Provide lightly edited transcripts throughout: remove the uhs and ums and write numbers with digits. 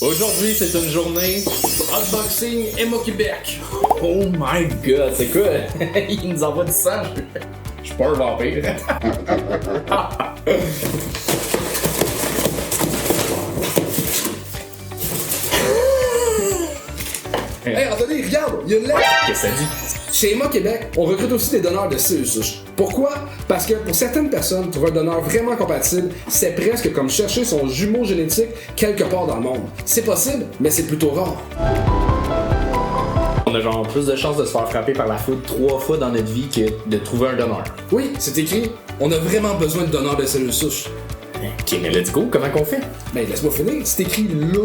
Aujourd'hui, c'est une journée Unboxing Emma Québec. Oh my god, c'est quoi? Il nous envoie du sang. Je suis pas un vampire. Hey Anthony, regarde, il y a une lettre! Qu'est-ce que ça dit? Chez Emma Québec, on recrute aussi des donneurs de cellules souches. Pourquoi? Parce que pour certaines personnes, trouver un donneur vraiment compatible, c'est presque comme chercher son jumeau génétique quelque part dans le monde. C'est possible, mais c'est plutôt rare. On a genre plus de chances de se faire frapper par la foudre 3 fois dans notre vie que de trouver un donneur. Oui, c'est écrit. On a vraiment besoin de donneurs de cellules souches. Ok, mais let's go, comment qu'on fait? Ben, laisse-moi finir, c'est écrit là.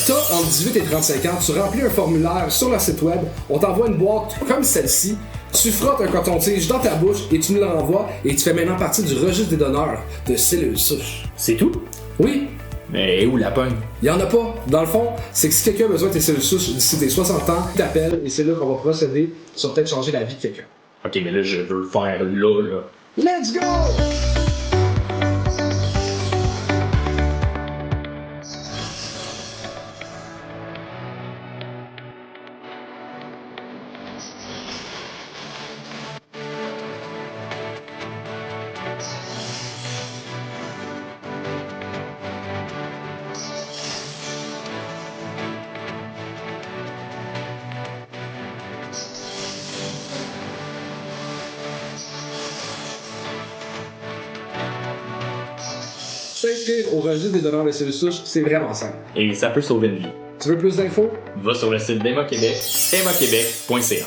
T'as entre 18 et 35 ans, tu remplis un formulaire sur le site web, on t'envoie une boîte comme celle-ci, tu frottes un coton-tige dans ta bouche et tu nous l'envoies et tu fais maintenant partie du registre des donneurs de cellules souches. C'est tout? Oui, Mais où la pogne? il y en a pas. Dans le fond, c'est que si quelqu'un a besoin de tes cellules souches d'ici tes 60 ans, il t'appelle et c'est là qu'on va procéder sur peut-être changer la vie de quelqu'un. Ok, mais là, je veux le faire là. Let's go! S'inscrire au registre des donneurs de cellules souches, c'est vraiment simple. Et ça peut sauver une vie. Tu veux plus d'infos? Va sur le site d'Emma Québec, emmaquebec.ca.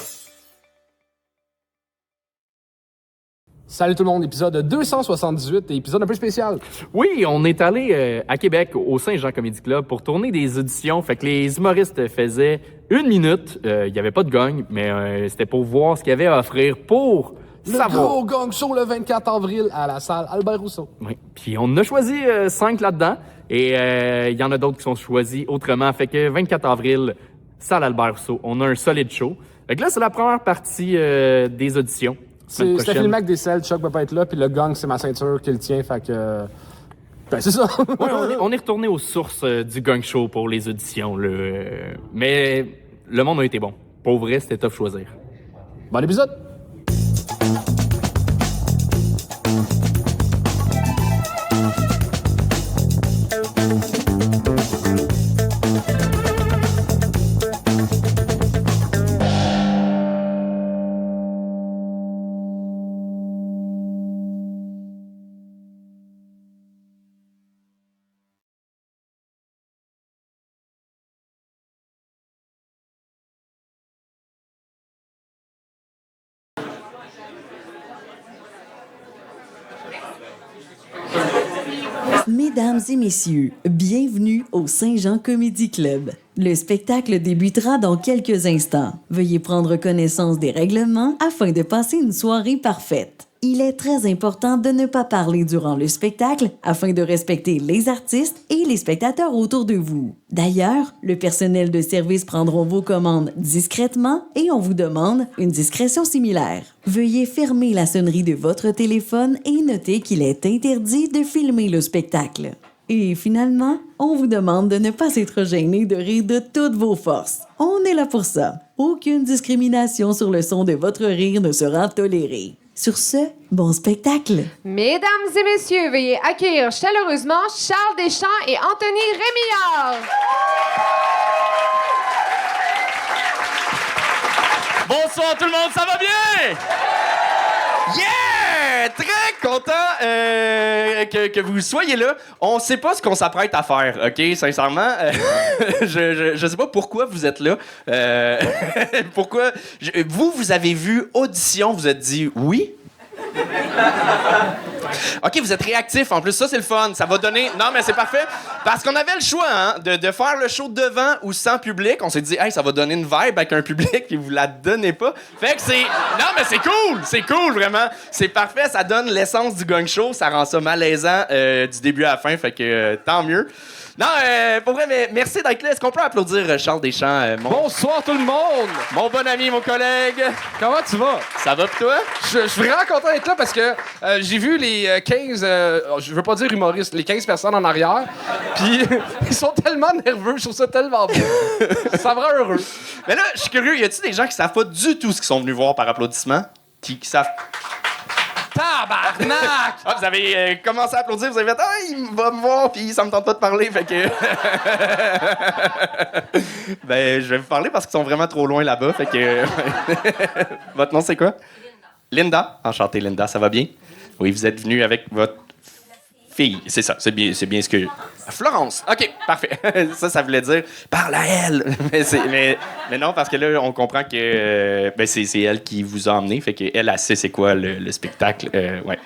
Salut tout le monde, épisode 278, épisode un peu spécial. Oui, on est allé à Québec au Saint-Jean Comedy Club pour tourner des auditions. Fait que les humoristes faisaient 1 minute. Il n'y avait pas de gagne, mais c'était pour voir ce qu'il y avait à offrir pour Le savoir. gros gang show le 24 avril à la salle Albert Rousseau. Oui. Puis on a choisi 5 là-dedans et il y en a d'autres qui sont choisis autrement. Fait que 24 avril, salle Albert Rousseau, on a un solide show. Fait que là, c'est la première partie des auditions. Semaine C'était prochaine. filmé avec des selles, Chuck peut pas être là, puis le gang, c'est ma ceinture qui le tient, fait que... Ben, c'est ça. Ouais, on est retourné aux sources du gang show pour les auditions. Là. Mais le monde a été bon. Pour vrai, c'était tough choisir. Bon épisode. Mesdames et messieurs, bienvenue au Saint-Jean Comedy Club. Le spectacle débutera dans quelques instants. Veuillez prendre connaissance des règlements afin de passer une soirée parfaite. Il est très important de ne pas parler durant le spectacle afin de respecter les artistes et les spectateurs autour de vous. D'ailleurs, le personnel de service prendront vos commandes discrètement et on vous demande une discrétion similaire. Veuillez fermer la sonnerie de votre téléphone et notez qu'il est interdit de filmer le spectacle. Et finalement, on vous demande de ne pas être gêné de rire de toutes vos forces. On est là pour ça. Aucune discrimination sur le son de votre rire ne sera tolérée. Sur ce, bon spectacle! Mesdames et messieurs, veuillez accueillir chaleureusement Charles Deschamps et Anthony Rémillard. Bonsoir tout le monde, ça va bien? Yeah! Très content que vous soyez là. On sait pas ce qu'on s'apprête à faire, OK? Sincèrement, je sais pas pourquoi vous êtes là. Pourquoi... Vous avez vu Audition, vous êtes dit oui? OK, vous êtes réactif en plus, ça c'est le fun, ça va donner... Non mais c'est parfait, parce qu'on avait le choix hein, de faire le show devant ou sans public. On s'est dit, hey, ça va donner une vibe avec un public, puis vous la donnez pas. Fait que c'est... Non mais c'est cool vraiment. C'est parfait, ça donne l'essence du gang show, ça rend ça malaisant du début à la fin, fait que tant mieux. Non, pour vrai, mais merci d'être là. Est-ce qu'on peut applaudir Charles Deschamps, Bonsoir tout le monde! mon bon ami, mon collègue? Comment tu vas? Ça va pour toi? Je suis vraiment content d'être là parce que j'ai vu les 15, je veux pas dire humoristes, les 15 personnes en arrière, puis ils sont tellement nerveux, je trouve ça tellement beau. Ça me rend heureux. Mais là, je suis curieux, y a-tu des gens qui savent pas du tout ce qu'ils sont venus voir par applaudissement? Qui savent... Tabarnak! Ah, vous avez commencé à applaudir, vous avez fait « Ah, il va me voir, puis ça me tente pas de parler, fait que... » Ben, je vais vous parler parce qu'ils sont vraiment trop loin là-bas, fait que... Votre nom, c'est quoi? Linda. Enchantée, Linda, ça va bien? Oui, vous êtes venu avec votre fille, c'est ça, c'est bien ce que... Florence, OK, parfait. Ça voulait dire « Parle à elle! » mais non, parce que là, on comprend que ben c'est elle qui vous a emmené, fait qu'elle, elle sait c'est quoi le spectacle. Ouais.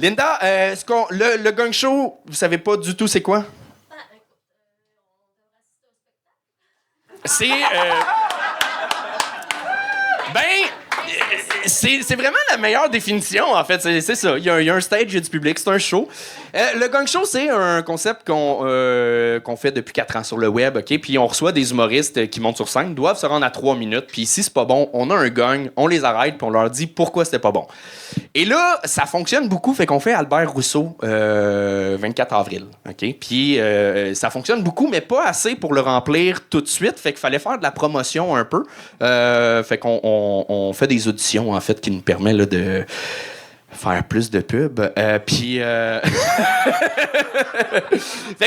Linda, est-ce qu'on le gang show, vous savez pas du tout c'est quoi? C'est... Ben... C'est vraiment la meilleure définition, en fait. C'est ça. Il y a un stage, il y a du public, c'est un show. Le gang show, c'est un concept qu'on fait depuis 4 ans sur le web, OK? Puis on reçoit des humoristes qui montent sur scène, doivent se rendre à 3 minutes, puis si c'est pas bon, on a un gang, on les arrête, puis on leur dit pourquoi c'était pas bon. Et là, ça fonctionne beaucoup, fait qu'on fait Albert Rousseau 24 avril, OK? Puis ça fonctionne beaucoup, mais pas assez pour le remplir tout de suite, fait qu'il fallait faire de la promotion un peu. Fait qu'on fait des auditions, en fait, qui nous permettent là, de faire plus de pub. Puis... fait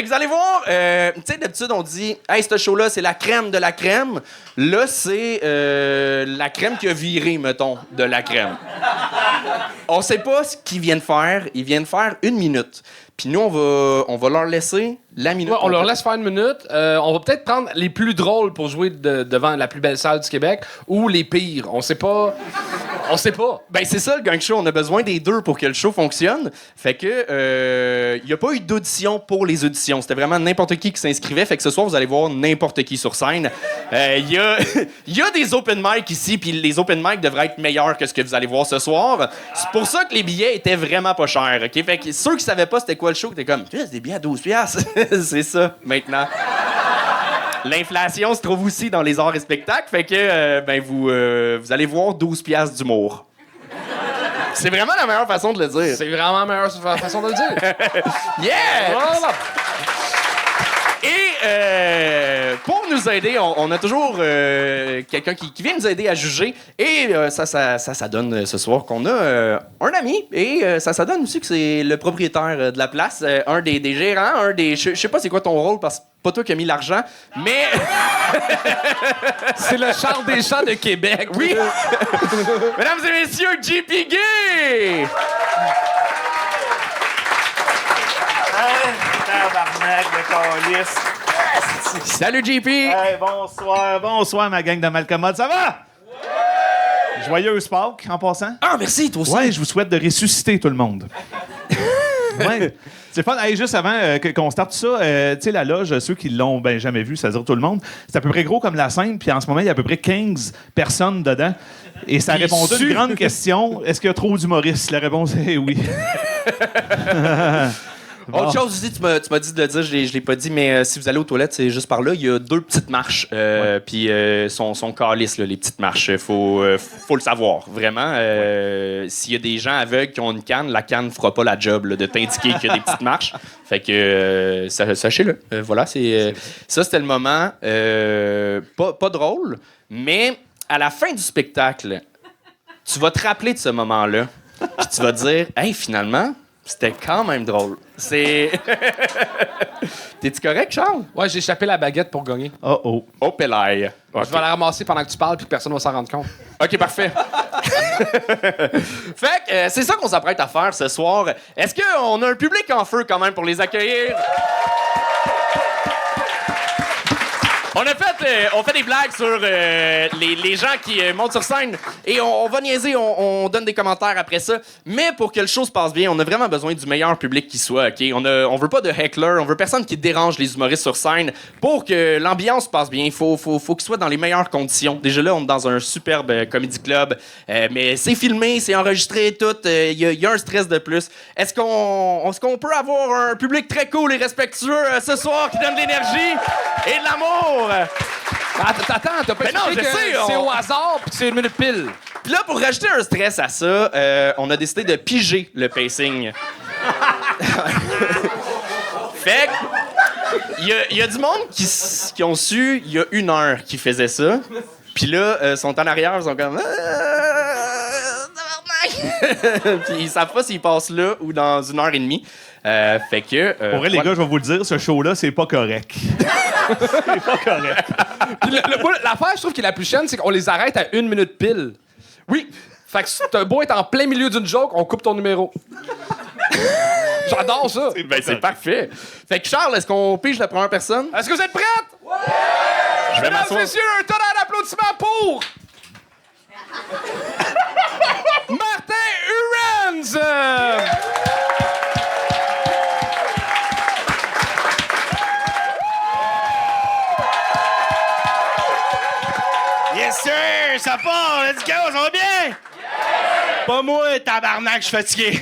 que vous allez voir, tu sais, d'habitude, on dit « Hey, ce show-là, c'est la crème de la crème. » Là, c'est la crème qui a viré, mettons, de la crème. On sait pas ce qu'ils viennent faire. Ils viennent faire 1 minute. Puis nous, on va leur laisser la minute. Ouais, on leur laisse faire 1 minute. On va peut-être prendre les plus drôles pour jouer devant la plus belle salle du Québec ou les pires. On sait pas. On sait pas. Ben, c'est ça, le gang show. On a besoin des deux pour que le show fonctionne. Fait que, il n'y a pas eu d'audition pour les auditions. C'était vraiment n'importe qui s'inscrivait. Fait que ce soir, vous allez voir n'importe qui sur scène. Il y a des open mic ici, puis les open mic devraient être meilleurs que ce que vous allez voir ce soir. C'est pour ça que les billets étaient vraiment pas chers, OK? Fait que ceux qui savaient pas c'était quoi le show, étaient comme, c'est des billets à 12$. C'est ça, maintenant. L'inflation se trouve aussi dans les arts et spectacles, fait que ben vous allez voir 12$ d'humour. C'est vraiment la meilleure façon de le dire. C'est vraiment la meilleure façon de le dire. Yeah! Voilà. Et pour nous aider, on a toujours quelqu'un qui vient nous aider à juger. Et ça donne ce soir qu'on a un ami. Et ça donne aussi que c'est le propriétaire de la place, un des gérants, un des... Je sais pas c'est quoi ton rôle, parce que pas toi qui as mis l'argent, mais... C'est le Charles Deschamps de Québec. Oui! Mesdames et messieurs, JP Gay! Tabarnak de calice. Salut, JP! Hey, bonsoir ma gang de Malcommode, ça va? Joyeuse Pâques, en passant. Ah, merci, toi aussi! Ouais, je vous souhaite de ressusciter tout le monde. Ouais. C'est fun. Hey, juste avant qu'on starte tout ça, tu sais, la loge, ceux qui l'ont ben jamais vu, c'est-à-dire tout le monde, c'est à peu près gros comme la scène, puis en ce moment, il y a à peu près 15 personnes dedans. Et ça répond à une grande question. Est-ce qu'il y a trop d'humoristes? La réponse est oui. Bon. Autre chose aussi, tu m'as dit de le dire, je l'ai pas dit, mais si vous allez aux toilettes, c'est juste par là. Il y a 2 petites marches, puis sont calices, là, les petites marches. Faut le savoir, vraiment. S'il y a des gens aveugles qui ont une canne, la canne fera pas la job là, de t'indiquer qu'il y a des petites marches. Fait que sachez-le. Voilà, ça, c'était le moment. Pas drôle, mais à la fin du spectacle, tu vas te rappeler de ce moment-là, puis tu vas te dire, hey, finalement, c'était quand même drôle. T'es-tu correct, Charles? Ouais, j'ai échappé la baguette pour gagner. Oh. Oh, Pelaye. Je vais la ramasser pendant que tu parles puis que personne va s'en rendre compte. OK, parfait. Fait que c'est ça qu'on s'apprête à faire ce soir. Est-ce qu'on a un public en feu quand même pour les accueillir? On fait des blagues sur les gens qui montent sur scène et on va niaiser, on donne des commentaires après ça. Mais pour que le show se passe bien, on a vraiment besoin du meilleur public qui soit, OK? On veut pas de heckler, on veut personne qui dérange les humoristes sur scène. Pour que l'ambiance se passe bien, il faut qu'ils soient dans les meilleures conditions. Déjà là, on est dans un superbe comedy club, mais c'est filmé, c'est enregistré, tout. Il y a un stress de plus. Est-ce qu'on peut avoir un public très cool et respectueux ce soir qui donne de l'énergie et de l'amour? Attends, t'as pas non, expliqué je que sais, c'est au hasard puis que c'est une minute pile. Puis là, pour rajouter un stress à ça, on a décidé de piger le pacing. Fait que, il y a du monde qui ont su, il y a 1 heure qui faisait ça. Puis là, sont en arrière, ils sont comme... Puis ils savent pas s'ils passent là ou dans 1h30. Fait que... Pour vrai, les gars, je vais vous le dire, ce show-là, c'est pas correct. C'est pas correct. Puis l'affaire, je trouve qui est la plus chienne, c'est qu'on les arrête à 1 minute pile. Oui. Fait que si t'as beau être en plein milieu d'une joke, on coupe ton numéro. J'adore ça. C'est parfait. Fait que Charles, est-ce qu'on pige la première personne? Est-ce que vous êtes prêtes? Ouais! Je vais Mesdames et m'asseoir. messieurs, un tonnerre d'applaudissements pour... Martin Urens! Yes, sir! Ça part! Let's go! Ça va bien? Yeah! Pas moi, tabarnak, je suis fatigué.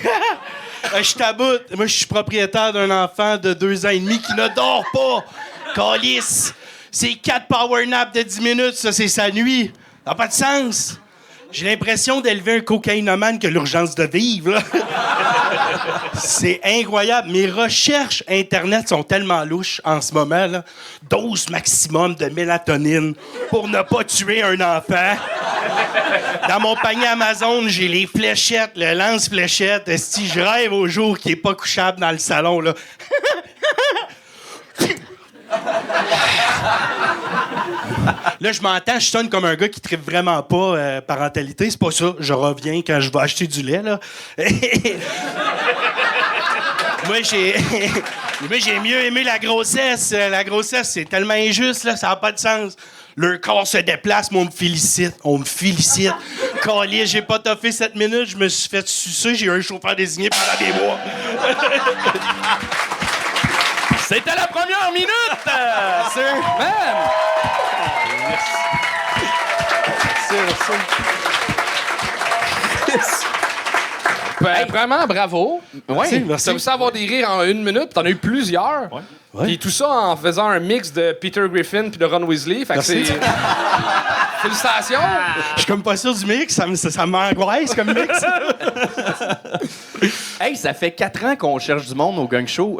Je suis à bout. Moi, je suis propriétaire d'un enfant de 2 ans et demi qui ne dort pas. Calice! C'est 4 power naps de 10 minutes, ça, c'est sa nuit. Ça n'a pas de sens. J'ai l'impression d'élever un cocaïnomane que l'urgence de vivre, là. C'est incroyable. Mes recherches Internet sont tellement louches en ce moment, là. Dose maximum de mélatonine pour ne pas tuer un enfant. Dans mon panier Amazon, j'ai les fléchettes, le lance-fléchettes. Esti, je rêve au jour qui est pas couchable dans le salon, là. Là, je m'entends, je sonne comme un gars qui tripe vraiment pas parentalité. C'est pas ça. Je reviens quand je vais acheter du lait, là. Moi, j'ai mieux aimé la grossesse. La grossesse, c'est tellement injuste, là, ça n'a pas de sens. Le corps se déplace, mais on me félicite. On me félicite. Calé, j'ai pas toffé 7 minutes, je me suis fait sucer, j'ai eu un chauffeur désigné pendant des mois. C'était la première minute! Man! Ben, vraiment, bravo. Merci, merci. T'as réussi à avoir des rires en 1 minute, t'en as eu plusieurs. Ouais. Puis tout ça en faisant un mix de Peter Griffin puis de Ron Weasley. Fait que c'est... Félicitations! Je suis comme pas sûr du mix, ça m'angoisse comme mix. Hey, ça fait 4 ans qu'on cherche du monde au Gang Show.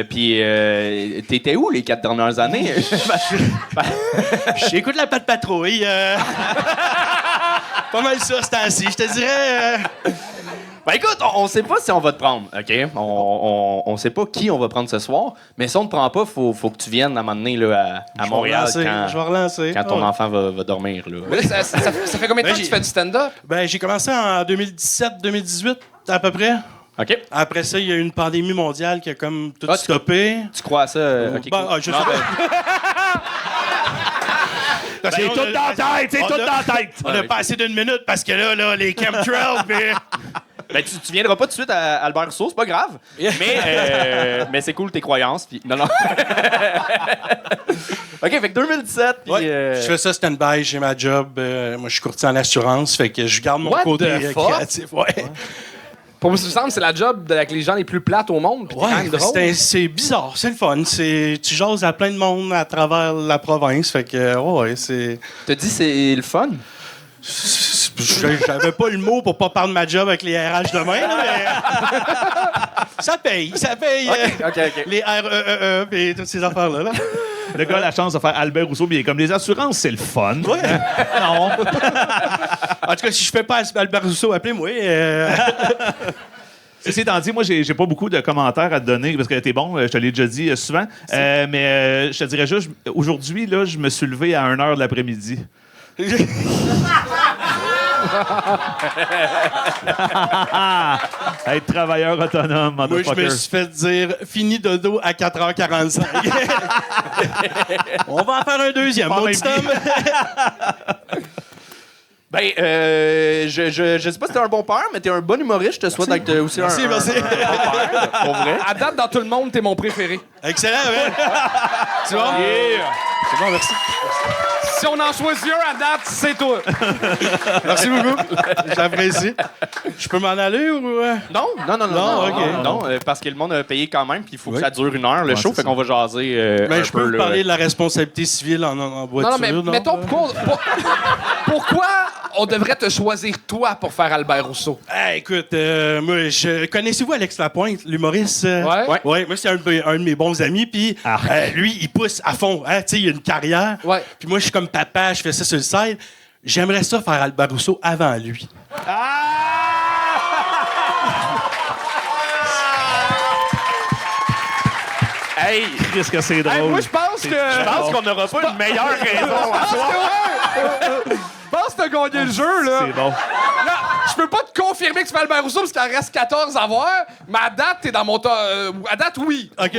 Puis t'étais où les 4 dernières années? J'écoute la patte patrouille. Pas mal ça, ce temps-ci. Je te dirais... Ben écoute, on sait pas si on va te prendre, OK? On sait pas qui on va prendre ce soir, mais si on te prend pas, faut que tu viennes à un moment donné là, à Montréal je vais relancer. quand ton enfant va dormir. Là. Mais là, ça fait combien de temps que tu fais du stand-up? Ben, j'ai commencé en 2017-2018, à peu près. OK. Après ça, il y a eu une pandémie mondiale qui a comme tout stoppé. Tu crois à ça? OK, Ben, cool. je sais Non, pas. C'est tout dans la tête, c'est tout dans la tête. On a passé d'1 minute parce que là les chemtrails, mais... Ben, tu viendras pas tout de suite à Albert Rousseau, c'est pas grave. Mais c'est cool tes croyances. Puis... Non. OK, fait que 2017. Puis, Je fais ça stand-by, j'ai ma job. Moi, je suis courtier en assurance, fait que je garde mon What côté the fuck? créatif. Ouais. Pour moi, ça me semble c'est la job avec les gens les plus plates au monde. Puis t'es quand même drôle. C'est bizarre, c'est le fun. Tu jases à plein de monde à travers la province, fait que, ouais, c'est... T'as dit c'est le fun? J'avais pas le mot pour pas parler de ma job avec les RH demain, là, mais... Ça paye. OK. Les REE et toutes ces affaires-là. Là. Le gars a la chance de faire Albert Rousseau, mais il est comme les assurances, c'est le fun. Ouais. Non. En tout cas, si je fais pas Albert Rousseau, appelez-moi. Ceci étant dit, moi, j'ai pas beaucoup de commentaires à te donner parce que t'es bon, je te l'ai déjà dit souvent. Mais je te dirais juste, aujourd'hui, là, je me suis levé à 1h de l'après-midi. Être travailleur autonome, Moi, je motherfucker. me suis fait dire fini dodo à 4h45. On va en faire un deuxième, En mon même petit homme. Ben, je sais pas si t'es un bon père, mais t'es un bon humoriste. Je te souhaite d'être aussi Merci, un merci. bon père, pour vrai. À date, dans tout le monde, t'es mon préféré. Excellent, ouais. Tu vois? C'est bon, merci. Si on en choisit un à date, c'est toi. Merci beaucoup. J'apprécie. Je peux m'en aller ou... Non, ok. non, parce que le monde a payé quand même, puis il faut que ça dure 1 heure, le show, fait qu'on va jaser Ben, un je peu, peux vous là. parler de la responsabilité civile en voiture. Non, mais mettons, pourquoi on devrait te choisir toi pour faire Albert Rousseau? Écoute, moi, connaissez-vous Alex Lapointe, l'humoriste? Ouais. Ouais, moi, c'est un de mes bons amis, puis lui, il pousse à fond. Hein, tu sais, il a une carrière. Ouais. Puis moi, je suis comme papa, je fais ça sur le side. J'aimerais ça faire Albert Rousseau avant lui. Hey! Qu'est-ce que c'est drôle? Hey, moi, je pense que... Je pense qu'on n'aura pas une meilleure raison à soir. Je pense que t'as gagné le jeu, là. C'est bon. Là, je peux pas te confirmer que tu fais Albert Rousseau parce qu'il en reste 14 à voir, mais à date, t'es dans mon top. À date, oui. OK.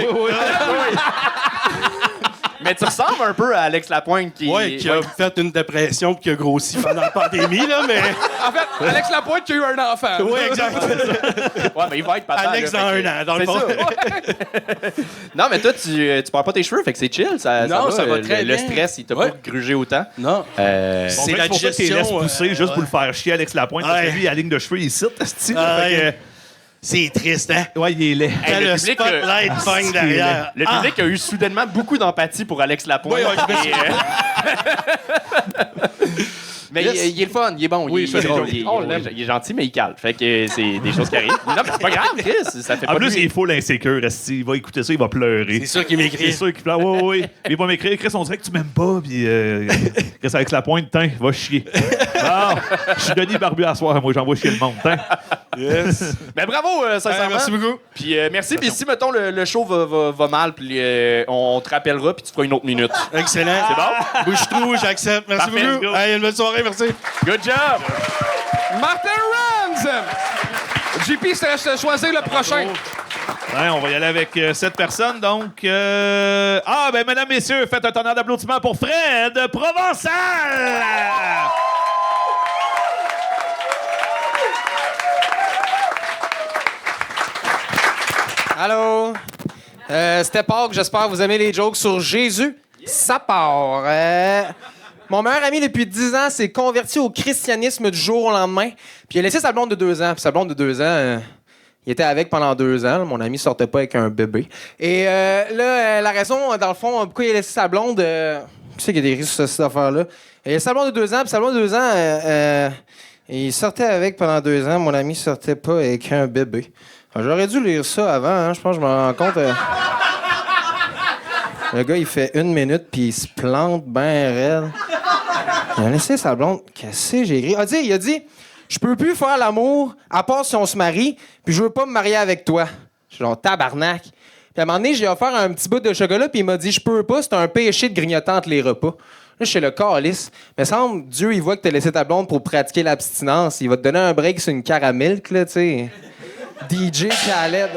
Mais tu ressembles un peu à Alex Lapointe qui... Qui a fait une dépression puis qui a grossi pendant la pandémie, là, mais... En fait, Alex Lapointe qui a eu un enfant. Oui, exact. Ouais, mais il va être papa. Alex là, dans fait que- un an, dans le C'est fond. ça. Non, mais toi, tu perds pas tes cheveux, fait que c'est chill. Ça Non, ça va le- très Le bien. stress, il t'a Ouais. pas grugé autant. Non. C'est la pour ça que t'es laisses digestion, pousser juste pour le faire chier Alex Lapointe. Parce que Ouais. lui, il a la ligne de cheveux, il cite. C'est triste, hein? Ouais, il est laid. Quand le le public, spotlight pogne derrière. Le public a eu soudainement beaucoup d'empathie pour Alex Lapointe. Oui, ouais, je me suis- Mais il est le fun, il est bon, Oui, il ça, est c'est drôle, drôle. il On l'aime. est gentil, mais il cale. Fait que c'est des choses qui arrivent. Non, mais c'est pas grave, Chris. Ça fait En pas plus, de lui. il faut l'insécure. Esti. Il va écouter ça, il va pleurer. C'est sûr qu'il C'est m'écrit. sûr qu'il pleure. Oui. Il va m'écrire. Chris, on dirait que tu m'aimes pas. Puis, Chris, avec la pointe, tiens, va chier. Non, je suis Denis Barbu à soir. Moi, j'envoie chier le monde. Tiens. Yes. Ben bravo, sincèrement. Merci beaucoup. Puis merci. Puis si, mettons, le show va mal, puis on te rappellera, puis tu feras une autre minute. Excellent. C'est bon? Bouche-trou, j'accepte. Merci Parfait, beaucoup. let's go. Une bonne soirée, merci. Good job! Martin Rams! JP, c'est à choisir le prochain. Ouais, on va y aller avec 7 personnes. Donc, mesdames, messieurs, faites un tonnerre d'applaudissements pour Fred Provençal! Allô? C'était Pâques, j'espère que vous aimez les jokes sur Jésus. Ça part. Mon meilleur ami depuis 10 ans s'est converti au christianisme du jour au lendemain. Puis il a laissé sa blonde de 2 ans. Puis sa blonde de 2 ans, il était avec pendant 2 ans. Mon ami sortait pas avec un bébé. Et la raison, dans le fond, pourquoi il a laissé sa blonde... qui c'est qui a des risques sur cette affaire-là? Il a sa blonde de 2 ans, puis sa blonde de 2 ans, il sortait avec pendant 2 ans. Mon ami sortait pas avec un bébé. J'aurais dû lire ça avant, hein. Je pense que je me rends compte. Le gars, il fait 1 minute, puis il se plante ben raide. Il a laissé sa blonde. Qu'est-ce que j'ai écrit? Il a dit je peux plus faire l'amour, à part si on se marie, puis je veux pas me marier avec toi. Je suis genre tabarnak. Puis à un moment donné, j'ai offert un petit bout de chocolat, puis il m'a dit je peux pas, c'est un péché de grignoter entre les repas. Là, je suis le calice. Mais semble, Dieu, il voit que t'as laissé ta blonde pour pratiquer l'abstinence. Il va te donner un break sur une caramilk, là, tu sais. DJ Khaled.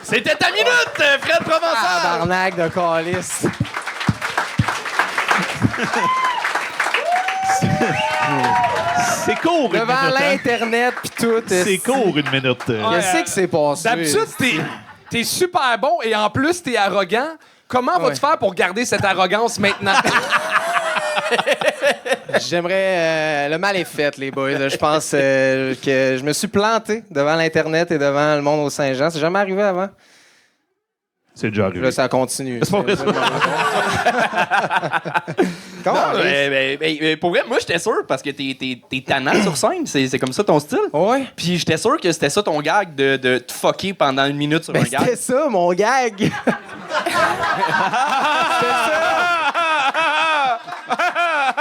C'était ta minute, Fred Provençal! Tabarnak de calice. C'est court, une Devant minute. hein? l'Internet pis tout. C'est court, une minute. Qu'est-ce que c'est passé? D'habitude, t'es super bon et en plus, t'es arrogant. Comment vas-tu faire pour garder cette arrogance maintenant? J'aimerais... le mal est fait, les boys. Je pense que je me suis planté devant l'Internet et devant le monde au Saint-Jean. C'est jamais arrivé avant. C'est déjà arrivé. Là, ça continue. C'est pas vrai, ça. Comment? Non, mais pour vrai, moi, j'étais sûr, parce que t'es tannant sur scène. C'est comme ça ton style. Ouais. Puis j'étais sûr que c'était ça ton gag de te fucker pendant 1 minute sur un Ben, c'était gag. ça, mon gag. C'était ça.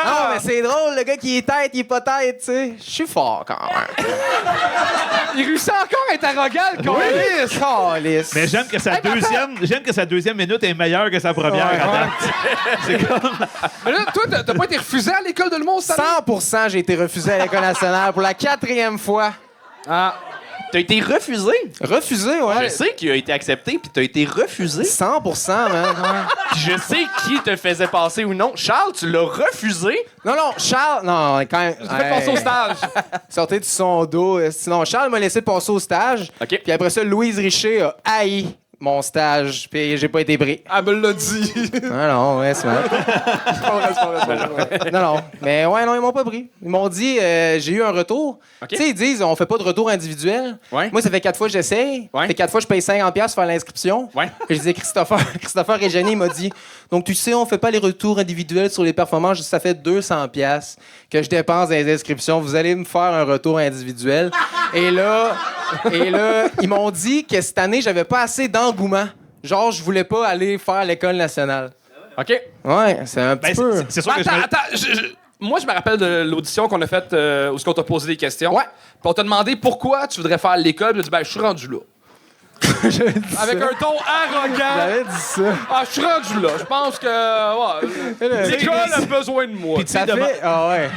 Non, mais c'est drôle, le gars qui est tête, il est pas tête, tu sais. Je suis fort quand même. Il réussit encore à être arrogant, le câlisse. Câlisse. Mais j'aime que sa deuxième minute est meilleure que sa première. Ouais, à date. C'est comme... Mais là, toi, t'as pas été refusé à l'école de l'humour cette année? 100% j'ai été refusé à l'École nationale pour la 4e fois. Ah. T'as été refusé? Refusé, ouais. Je sais qu'il a été accepté, puis t'as été refusé. 100%, man. Puis je sais qui te faisait passer ou non. Charles, tu l'as refusé? Non, Charles... Non, quand même... Tu fais passer au stage. Sortez de son dos. Sinon, Charles m'a laissé passer au stage. OK. Puis après ça, Louise Richer a haï mon stage, puis j'ai pas été pris. Elle me l'a dit. Non, ouais, c'est mal. Non, mais ouais, non, ils m'ont pas pris. Ils m'ont dit, j'ai eu un retour. Tu sais, ils disent, on fait pas de retour individuel. Ouais. Moi, ça fait 4 fois que j'essaye. Ouais. Ça fait 4 fois que je paye 50$ pour faire l'inscription. Ouais. Et je disais, Christopher Régiani, il m'a dit, donc tu sais, on fait pas les retours individuels sur les performances. Ça fait 200$ que je dépense dans les inscriptions. Vous allez me faire un retour individuel. Et là, ils m'ont dit que cette année, j'avais pas assez d'engouement. Genre, je voulais pas aller faire l'École nationale. OK. Ouais, c'est un petit peu. C'est sûr que Attends, moi, je me rappelle de l'audition qu'on a faite où on t'a posé des questions. Ouais. Puis on t'a demandé pourquoi tu voudrais faire l'école. Puis tu as dit, je suis rendu là. Avec un ton arrogant. J'avais dit ça. Ah, je suis rendu là. Je pense que l'école a besoin de moi. Puis tu sais, Ça fait... Ah ouais.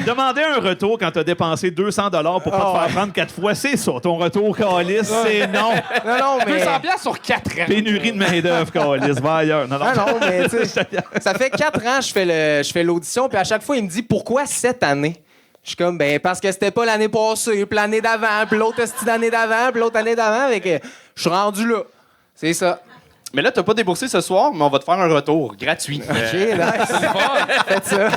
demander un retour quand t'as dépensé 200$ pour pas te faire prendre 4 fois, c'est ça. Ton retour, calice, c'est non. Non, mais... 200$ sur 4 ans. Pénurie de main-d'œuvre, calice. Va ailleurs. Non, mais tu sais, ça fait 4 ans que je fais l'audition, puis à chaque fois, il me dit pourquoi cette année? Je suis comme, ben, parce que c'était pas l'année passée, puis l'année d'avant, puis l'autre année d'avant, puis l'autre année d'avant, avec je suis rendu là. C'est ça. Mais là, t'as pas déboursé ce soir, mais on va te faire un retour gratuit. OK, nice. Faites ça.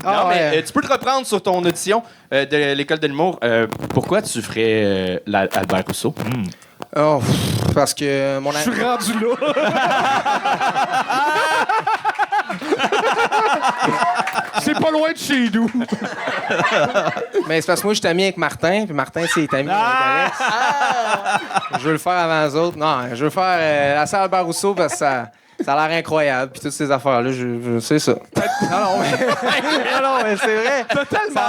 Non, mais tu peux te reprendre sur ton audition de l'École de l'humour. Pourquoi tu ferais Albert Rousseau? Oh, parce que mon ami... Je suis rendu là. C'est pas loin de chez nous. Mais c'est parce que moi, je suis ami avec Martin, puis Martin, c'est ami avec Alex. Je veux le faire avant les autres. Non, je veux faire la salle Albert Rousseau parce que ça a l'air incroyable, puis toutes ces affaires-là, je sais ça. Non, mais c'est vrai. Totalement.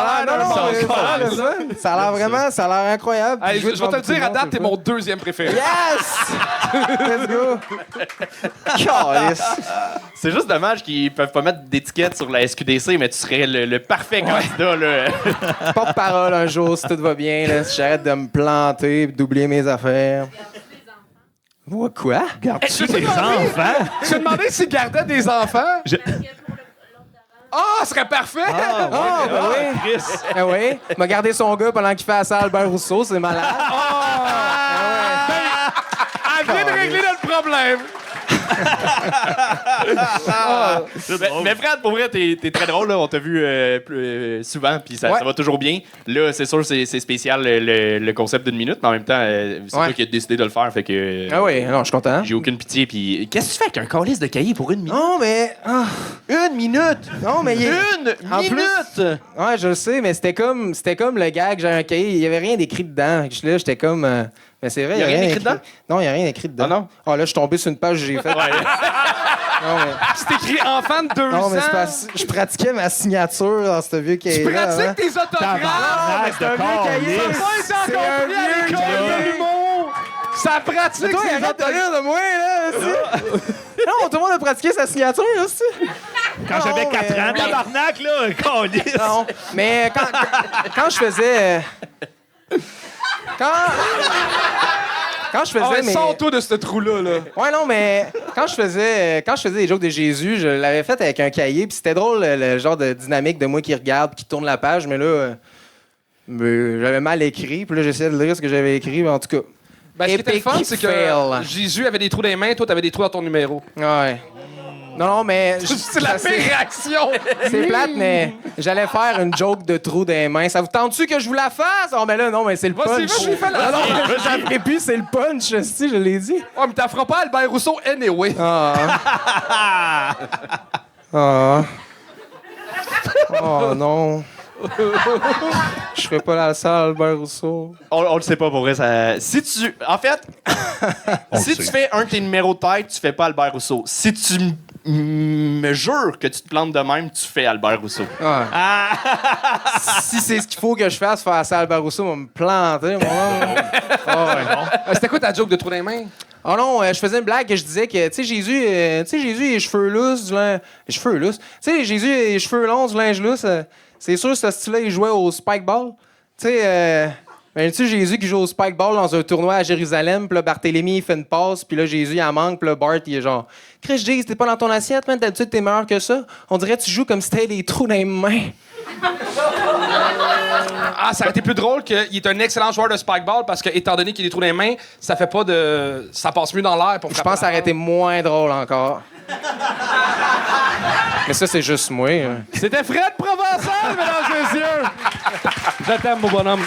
Ça a l'air vraiment, ça a l'air incroyable. Hey, Puis je vais te le dire, à date, t'es mon deuxième préféré. Yes! Let's go! Calice. C'est juste dommage qu'ils peuvent pas mettre d'étiquette sur la SQDC, mais tu serais le parfait candidat, là. Porte-parole un jour, si tout va bien, là, si j'arrête de me planter et d'oublier mes affaires. Quoi? Garde-tu des enfants? Je me demandais s'il gardait des enfants. Ah, ce serait parfait! Oui. Ah oui. Il m'a gardé son gars pendant qu'il fait la salle Albert Rousseau, c'est malade. Elle vient de régler notre problème. Mais Fred, pour vrai, t'es très drôle, là. On t'a vu souvent, puis ça va toujours bien. Là, c'est sûr, c'est spécial le concept d'une minute, mais en même temps, c'est toi qui as décidé de le faire, fait que... Ah oui, non, je suis content. J'ai aucune pitié, puis... Qu'est-ce que tu fais avec un calice de cahier pour 1 minute? Non, mais... Une minute! Non, mais... Une En minute! Ouais, je le sais, mais c'était comme le gag, j'ai un cahier, il y avait rien d'écrit dedans. Là, j'étais comme... Mais c'est vrai, Il y a rien écrit dedans? Non, il y a rien écrit dedans. Ah non? Ah, là, je suis tombé sur une page que j'ai faite. Non, mais... C'est écrit enfant de 2 ans. Non, mais c'est parce que je pratiquais ma signature dans ce vieux cahier. Tu pratiques tes autographes. C'est un vieux cahier. C'est un vieux cahier de l'humour. Ça pratique Toi, ses arrête de autographes. rire de moi, là. Non, tout le monde a pratiqué sa signature, là, aussi. Quand j'avais 4 ans, tabarnak, là, calice. Non, mais quand je faisais... Quand je faisais mes... Sors-toi de ce trou-là, là. Ouais, non, mais quand je faisais des jokes de Jésus, je l'avais fait avec un cahier, puis c'était drôle, le genre de dynamique de moi qui regarde, qui tourne la page, mais là, j'avais mal écrit, puis là, j'essayais de lire ce que j'avais écrit, mais en tout cas... Ben, ce qui était le fun, c'est que fail. Jésus avait des trous dans les mains, toi, t'avais des trous dans ton numéro. Ouais. Non, mais... C'est la pire réaction. C'est plate, mais j'allais faire une joke de trou dans les mains. Ça vous tente-tu que je vous la fasse? Oh, mais là, non, mais c'est le punch. Vas-y, fais la. Non, j'en ferai plus, c'est le punch, si je l'ai dit. Ouais, mais t'en feras pas Albert Rousseau anyway. Oh non. Je ferai pas la salle, Albert Rousseau. On le sait pas, pour vrai. Si tu... En fait, si tu fais un de tes numéros de tête, tu fais pas Albert Rousseau. Si tu me jure que tu te plantes de même, tu fais Albert Rousseau. Si c'est ce qu'il faut que je fasse, faire ça à Albert Rousseau, on va me planter, moi. C'était quoi ta joke de trou dans les mains? Oh non, je faisais une blague que je disais que, tu sais, Jésus, les cheveux lousses, du linge... Les cheveux lousses? Tu sais, Jésus, les cheveux longs, du linge lousse, c'est sûr, ce style-là, il jouait au spike-ball. Tu sais, tu sais, Jésus qui joue au spike-ball dans un tournoi à Jérusalem, puis là, Barthélemy, il fait une passe, puis là, Jésus, il en manque, puis là, Bart, il est genre... Chris, Jésus, t'es pas dans ton assiette, man, d'habitude, t'es meilleur que ça. On dirait que tu joues comme si t'avais des trous dans les mains. Ah, ça aurait été plus drôle qu'il est un excellent joueur de spikeball parce que, étant donné qu'il a des trous dans les mains, ça fait pas de. Ça passe mieux dans l'air pour Je pense que ça aurait été moins drôle encore. Mais ça, c'est juste moi. C'était Fred Provençal, mesdames et messieurs! Je t'aime, mon bonhomme.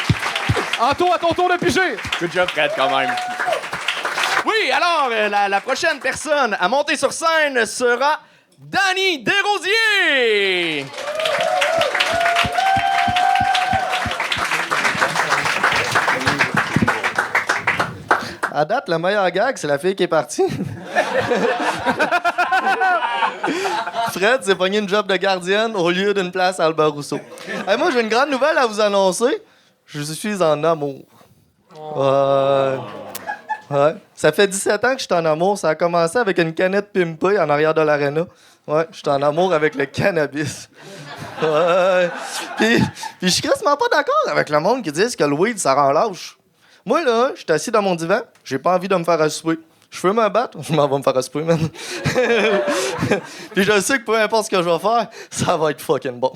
Anto, à ton tour de piger! Good job, Fred, quand même. Oui, alors, la prochaine personne à monter sur scène sera Danny Desrosiers! À date, le meilleur gag, c'est la fille qui est partie. Fred s'est pogné une job de gardienne au lieu d'une place à Albert Rousseau. Hey, moi, j'ai une grande nouvelle à vous annoncer. Je suis en amour. Ouais. Ça fait 17 ans que je suis en amour. Ça a commencé avec une canette pimpée en arrière de l'aréna. Ouais, je suis en amour avec le cannabis. Ouais. Puis je suis quasiment pas d'accord avec le monde qui dit que le weed, ça rend lâche. Moi, là, je suis assis dans mon divan, j'ai pas envie de me faire assouper. Je veux me battre, je m'en vais me faire assouper, man. Puis je sais que peu importe ce que je vais faire, ça va être fucking bon.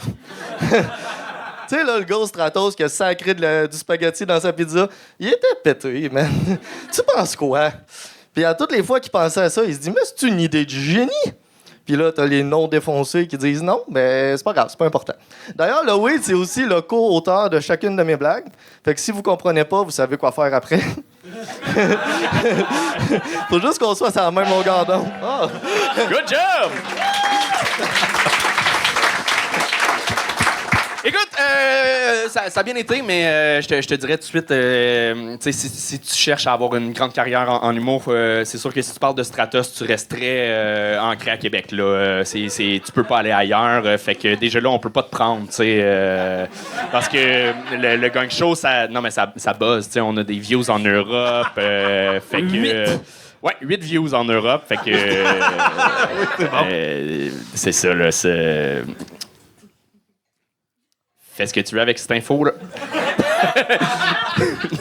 Tu sais, là, le gars Stratos qui a sacré du spaghetti dans sa pizza, il était pété, man. Tu penses quoi? Puis à toutes les fois qu'il pensait à ça, il se dit, mais c'est une idée du génie. Puis là, t'as les noms défoncés qui disent non, mais c'est pas grave, c'est pas important. D'ailleurs, le weed, c'est aussi le co-auteur de chacune de mes blagues. Fait que si vous comprenez pas, vous savez quoi faire après. Faut juste qu'on soit sur la même longueur d'onde. Oh. Good job! Écoute, ça a bien été, mais je te dirais tout de suite, si tu cherches à avoir une grande carrière en humour, c'est sûr que si tu parles de Stratos, tu resterais ancré à Québec. Là. Tu peux pas aller ailleurs, fait que déjà là, on peut pas te prendre, parce que le gang show, ça buzz, on a des views en Europe, fait que... Ouais, 8 views en Europe, fait que... c'est ça, là, c'est... Fais ce que tu veux avec cette info, là.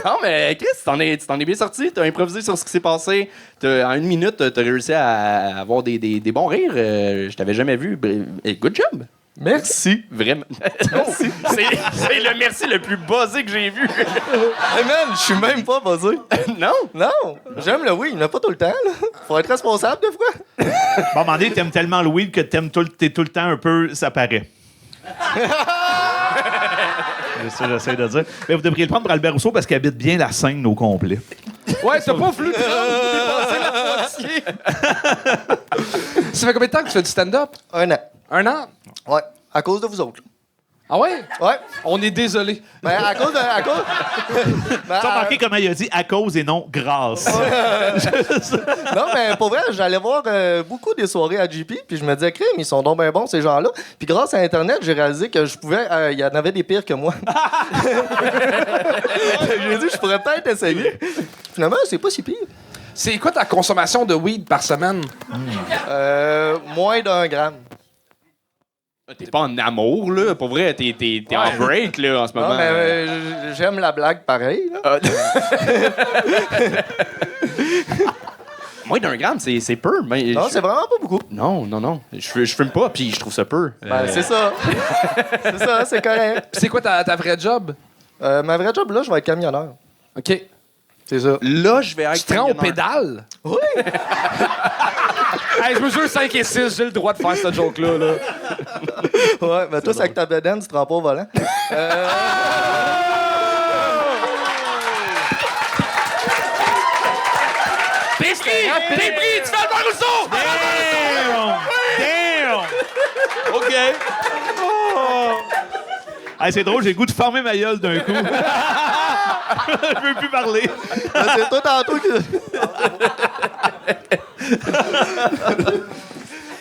Non, mais Chris, tu t'en es bien sorti. T'as improvisé sur ce qui s'est passé. En une minute, t'as réussi à avoir des bons rires. Je t'avais jamais vu. Good job. Merci. Vraiment. Merci. C'est le merci le plus buzzé que j'ai vu. Hey man, je suis même pas buzzé. Non? Non. J'aime le weed, mais pas tout le temps, là. Faut être responsable, des fois. Bon, à un moment donné, t'aimes tellement le weed que t'es tout le temps un peu... Ça paraît. C'est ça que j'essaie de dire. Mais vous devriez le prendre pour Albert Rousseau parce qu'il habite bien la scène au complet. Ouais, t'as pas voulu dépasser la moitié. Ça fait combien de temps que tu fais du stand-up? 1 an. 1 an? Ouais, à cause de vous autres. Ah ouais? Ouais. On est désolé. Ben, à cause... Tu as remarqué comment il a dit à cause et non grâce. Non, mais pour vrai, j'allais voir beaucoup des soirées à JP, puis je me disais, crime, ils sont donc bien bons, ces gens-là. Puis grâce à Internet, j'ai réalisé que je pouvais... Il y en avait des pires que moi. J'ai dit, je pourrais peut-être essayer. Finalement, c'est pas si pire. C'est quoi ta consommation de weed par semaine? Moins d'1 gramme. T'es pas en amour, là. Pour vrai, t'es en break, là, en ce moment. Non, mais j'aime la blague pareil, là. Moins d'1 gramme, c'est peu. Mais non, c'est vraiment pas beaucoup. Non. Je fume pas, puis je trouve ça peu. Ben, c'est ça. C'est ça, c'est correct. C'est quoi ta vraie job? Ma vraie job, là, je vais être camionneur. OK. C'est ça. Là, je vais être Tu te rends au pédale? Oui! Hey, je mesure 5 et 6, j'ai le droit de faire cette joke-là. Là. Ouais, mais toi, c'est avec ta bedaine, tu te rends pas au volant. T'es pris! Tu fais Albert Rousseau! Damn! OK. Hey, c'est drôle, j'ai le goût de fermer ma gueule d'un coup. Je veux plus parler. C'est toi tantôt que...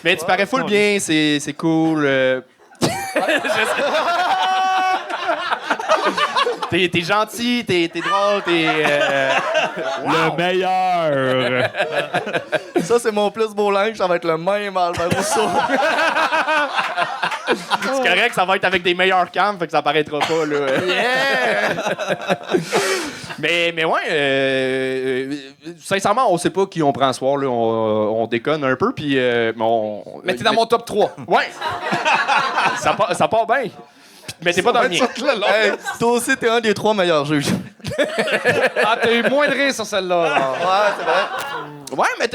Mais tu parais full bien, c'est cool. T'es gentil, t'es drôle, t'es... Le meilleur! Ça, c'est mon plus beau linge, ça va être le même Albert Rousseau. C'est correct, ça va être avec des meilleurs cams, fait que ça paraîtra pas, là. Mais ouais, sincèrement, on sait pas qui on prend ce soir, là. On déconne un peu, puis... Mais t'es dans mon top 3. Ouais! ça part bien. Mais t'es pas dans le mien. Hey, toi aussi, t'es un des 3 meilleurs juges. Ah, t'as eu moins de rire sur celle-là. Là. Ouais, c'est vrai. Ouais, mais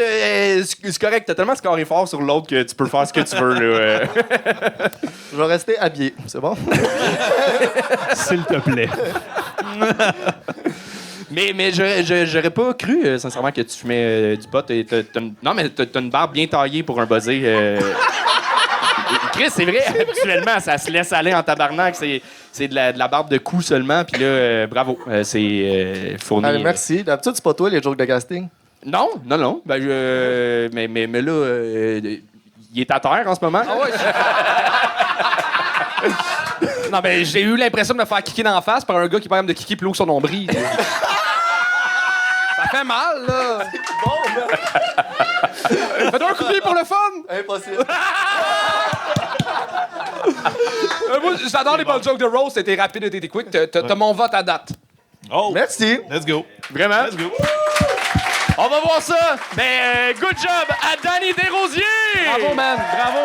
c'est correct. T'as tellement scoré fort sur l'autre que tu peux faire ce que tu veux, là. Je vais rester habillé, c'est bon? S'il te plaît. Mais j'aurais pas cru, sincèrement, que tu fumais du pot. Non, mais t'as une barbe bien taillée pour un buzzé. Chris, c'est vrai, habituellement, ça se laisse aller en tabarnak. C'est de la barbe de cou seulement. Puis là, bravo. C'est fourni. Allez, merci. D'habitude, c'est pas toi les jokes de casting? Non. Ben, mais là, il est à terre en ce moment. Ah ouais. Non, mais j'ai eu l'impression de me faire kicker dans la face par un gars qui est pas capable de kicker plus haut que son nombril. Ça fait mal, là. C'est bon, man. Fais-toi un coup de pied pour le fun. Impossible. Moi, j'adore les bonnes jokes de Rose. T'étais rapide et t'étais quick. T'as mon vote à date. Oh! Merci. Let's go. Vraiment? Let's go. On va voir ça. Mais good job à Danny Desrosiers. Bravo, man. Bravo.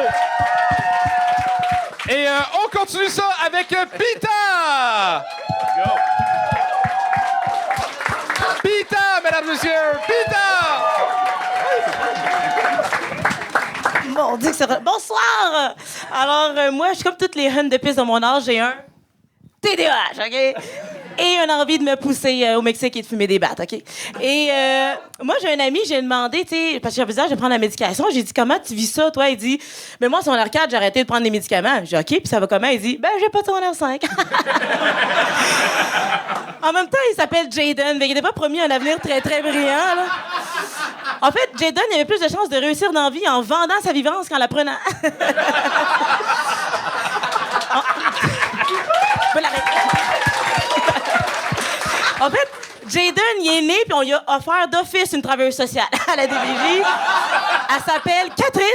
Et on continue ça avec Pita. Go. Pita, mesdames et messieurs. Pita. Mon Dieu, bonsoir! Alors, moi, je suis comme toutes les huns de piste de mon âge, j'ai un TDAH, OK? Et une envie de me pousser au Mexique et de fumer des battes, OK? Et moi, j'ai un ami, j'ai demandé, tu sais, parce que j'avais besoin de prendre la médication, j'ai dit, comment tu vis ça, toi? Il dit, mais moi, sur l'air 4, j'ai arrêté de prendre des médicaments. J'ai dit, OK, puis ça va comment? Il dit, ben, j'ai pas de secondaire 5. En même temps, il s'appelle Jaden, mais il n'était pas promis un avenir très, très brillant, là. En fait, Jaden, il avait plus de chances de réussir dans la vie en vendant sa vivance qu'en la prenant. En fait, Jaden, il est né puis on lui a offert d'office une travailleuse sociale à la DPJ. Elle s'appelle Catherine.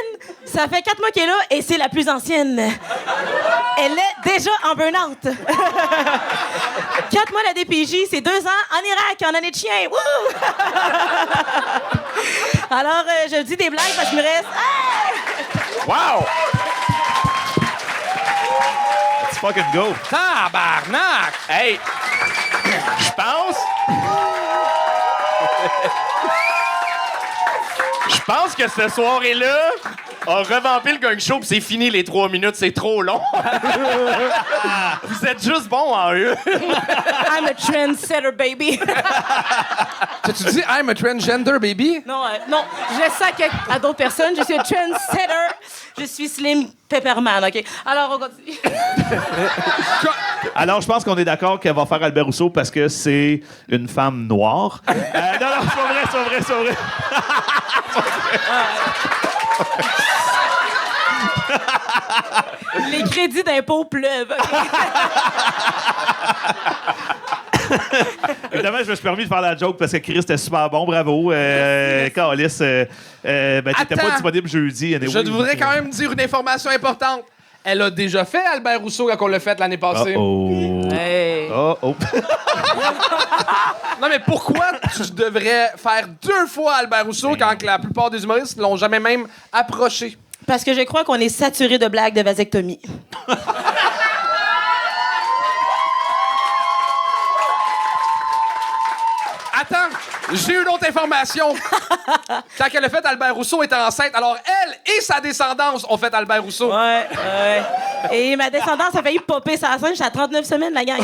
Ça fait 4 mois qu'elle est là et c'est la plus ancienne. Elle est déjà en burn-out. 4 mois à la DPJ, c'est 2 ans en Irak, en année de chien. Wouh! Alors, je dis des blagues parce qu'il me reste... Wow! Let's fucking go. Tabarnak! Hey! Je pense que cette soirée-là a revampé le gang show pis c'est fini les 3 minutes, c'est trop long. Vous êtes juste bons en eux. I'm a trendsetter, baby. Tu dis I'm a transgender baby? Non, non, je laisse ça à d'autres personnes. Je suis un trendsetter. Je suis Slim Pepperman, OK? Alors, on continue. Alors, je pense qu'on est d'accord qu'elle va faire Albert Rousseau parce que c'est une femme noire. Non, c'est pas vrai. Les crédits d'impôt pleuvent. Évidemment, je me suis permis de faire la joke parce que Chris était super bon, bravo. Calice, t'étais Attends. pas disponible jeudi. Je voudrais quand même dire une information importante. Elle a déjà fait Albert Rousseau quand on l'a fait l'année passée. Hey. Oh. Non, mais pourquoi tu devrais faire 2 fois Albert Rousseau quand la plupart des humoristes l'ont jamais même approché? Parce que je crois qu'on est saturé de blagues de vasectomie. Attends, j'ai une autre information. Quand elle a fait Albert Rousseau était enceinte, alors elle et sa descendance ont fait Albert Rousseau. Ouais. Et ma descendance a failli popper sa scène. J'étais à 39 semaines, la gang.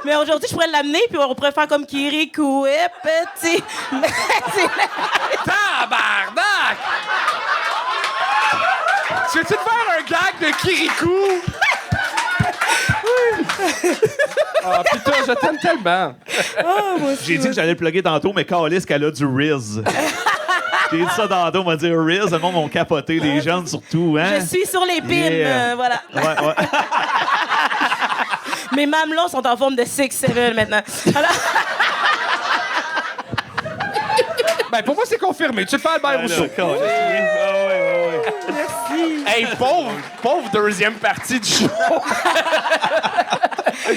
Mais aujourd'hui, je pourrais l'amener, puis on pourrait faire comme Kirikou et petit. Tabarnak! Tu veux-tu te faire un gag de Kirikou? Ah, putain, je t'aime tellement. J'ai dit que j'allais le plugger tantôt, mais Calice qu'elle a du Riz. J'ai dit ça dans on m'a dit Riz, le monde m'ont capoté, les jeunes surtout, hein? Je suis sur les pins, Yeah. voilà. Ouais. Mes mamelons sont en forme de 6-7 maintenant. Alors... Ben, pour moi, c'est confirmé. Tu le fais Albert Rousseau. Merci. Hey, pauvre deuxième partie du show.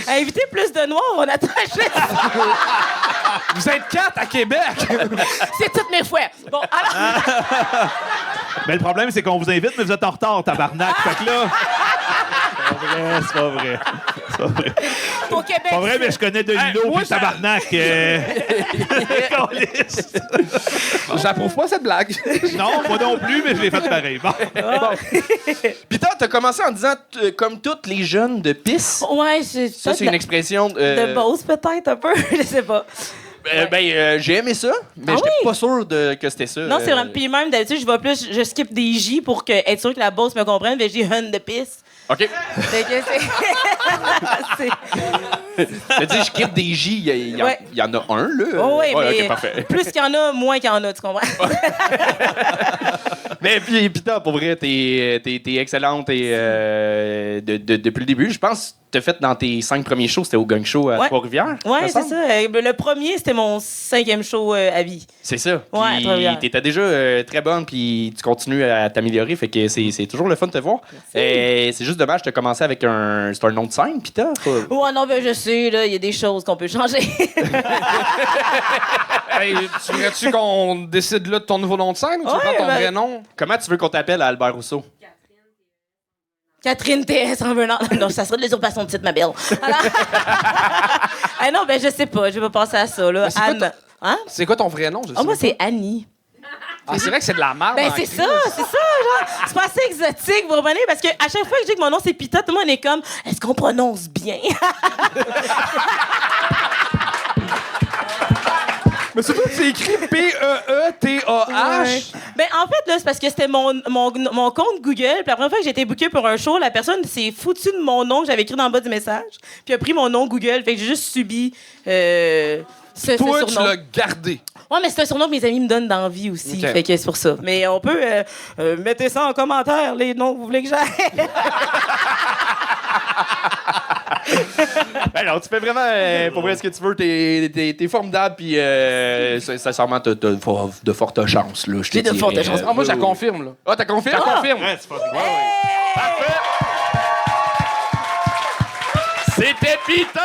Invitez plus de noirs, on attend juste. Vous êtes 4 à Québec. C'est toutes mes fouets. Bon, alors... Mais le problème, c'est qu'on vous invite, mais vous êtes en retard, tabarnak. Fait que là... C'est pas vrai. Au Québec... C'est pas vrai, mais je connais de l'îlot puis tabarnak. J'approuve pas cette blague. Non, moi non plus, mais je l'ai fait pareil. Bon. Peter, t'as commencé en disant comme toutes les jeunes de pisse. Ouais, Ça, c'est une expression... de Beauce, peut-être, un peu. Je sais pas. J'ai aimé ça, mais j'étais pas sûr que c'était ça. Non, c'est vraiment... Puis même, d'habitude, je skip des J pour être sûr que la Beauce me comprenne, mais j'ai hun de pisse. OK. Fait que c'est... Tu dis, je quitte des J, il y en a un, là. Oh, oui, mais OK, parfait. plus qu'il y en a, moins qu'il y en a, tu comprends? Mais puis, Peter, pour vrai, t'es excellente et depuis le début, je pense que t'as fait dans tes 5 premiers shows, c'était au Gang Show à Trois-Rivières. Oui, c'est ça. Le premier, c'était mon 5e show à vie. C'est ça. Ouais, à Trois-Rivières. T'étais déjà très bonne, puis tu continues à t'améliorer, fait que c'est toujours le fun de te voir. C'est juste dommage, t'as commencé avec c'est un nom de scène, Peter. Ouais, non, ben je sais, là, il y a des choses qu'on peut changer. Hey, tu voudrais-tu qu'on décide là de ton nouveau nom de scène ou tu veux prendre ton vrai nom? Comment tu veux qu'on t'appelle à Albert Rousseau? Catherine TS en venant. Non, ça serait de l'usurpation de titre, ma belle. Ah non, ben je sais pas, je vais pas penser à ça, là. Anne. Hein? C'est quoi ton vrai nom? Je sais moi, pas. c'est Annie. Ah, c'est vrai que c'est de la merde. Ben, c'est ça, genre. C'est pas assez exotique, vous revenez, parce que à chaque fois que je dis que mon nom c'est Pita, tout le monde est comme, est-ce qu'on prononce bien? Mais surtout, c'est écrit P-E-E-T-A-H. Ouais. Ben, en fait, là, c'est parce que c'était mon compte Google. Puis la première fois que j'ai été bookée pour un show, la personne s'est foutue de mon nom que j'avais écrit dans le bas du message. Puis a pris mon nom Google. Fait que j'ai juste subi ce Toi, surnom. tu l'as gardé. Ouais, mais c'est un surnom que mes amis me donnent d'envie aussi. Okay. Fait que c'est pour ça. Mais on peut... mettez ça en commentaire, les noms que vous voulez que j'aille. Alors, tu fais vraiment pour vrai ce que tu veux. T'es formidable, puis sincèrement, t'as de fortes chances. Là, J'ai de fortes chances. Ah, moi, je la confirme. Là. Ah, t'as confirmé? Je la confirme. Ouais, c'est pas vrai. Parfait! C'était Peter!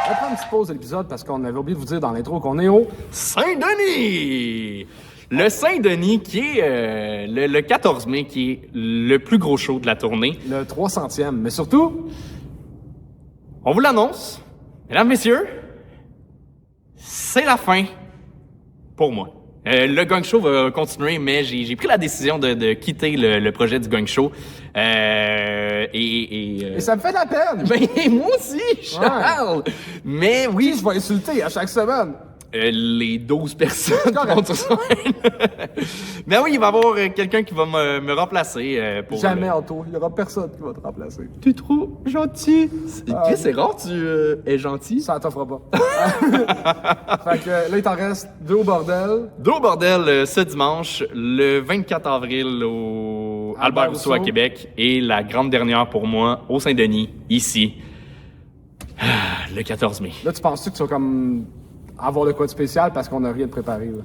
On prend une petite pause de l'épisode parce qu'on avait oublié de vous dire dans l'intro qu'on est au Saint-Denis! Le Saint-Denis qui est le 14 mai, qui est le plus gros show de la tournée. le 300e. Mais surtout, On vous l'annonce, mesdames, messieurs, c'est la fin pour moi. Le Gang Show va continuer, mais j'ai pris la décision de quitter le projet du Gang Show. et ça me fait de la peine. Ben, moi aussi, Charles! Mais oui, Je vais insulter à chaque semaine. les 12 personnes qui vont sur scène. Mais oui, il va y avoir quelqu'un qui va me remplacer pour... Jamais, Anto. Il n'y aura personne qui va te remplacer. T'es trop gentil. C'est rare, tu es gentil. Ça t'offre pas. Fait que là, il t'en reste 2 au bordel. Deux au bordel ce dimanche, le 24 avril au Albert Rousseau à Québec et la grande dernière pour moi au Saint-Denis, ici, le 14 mai. Là, tu penses-tu que tu vas comme avoir de quoi de spécial parce qu'on n'a rien de préparé, là?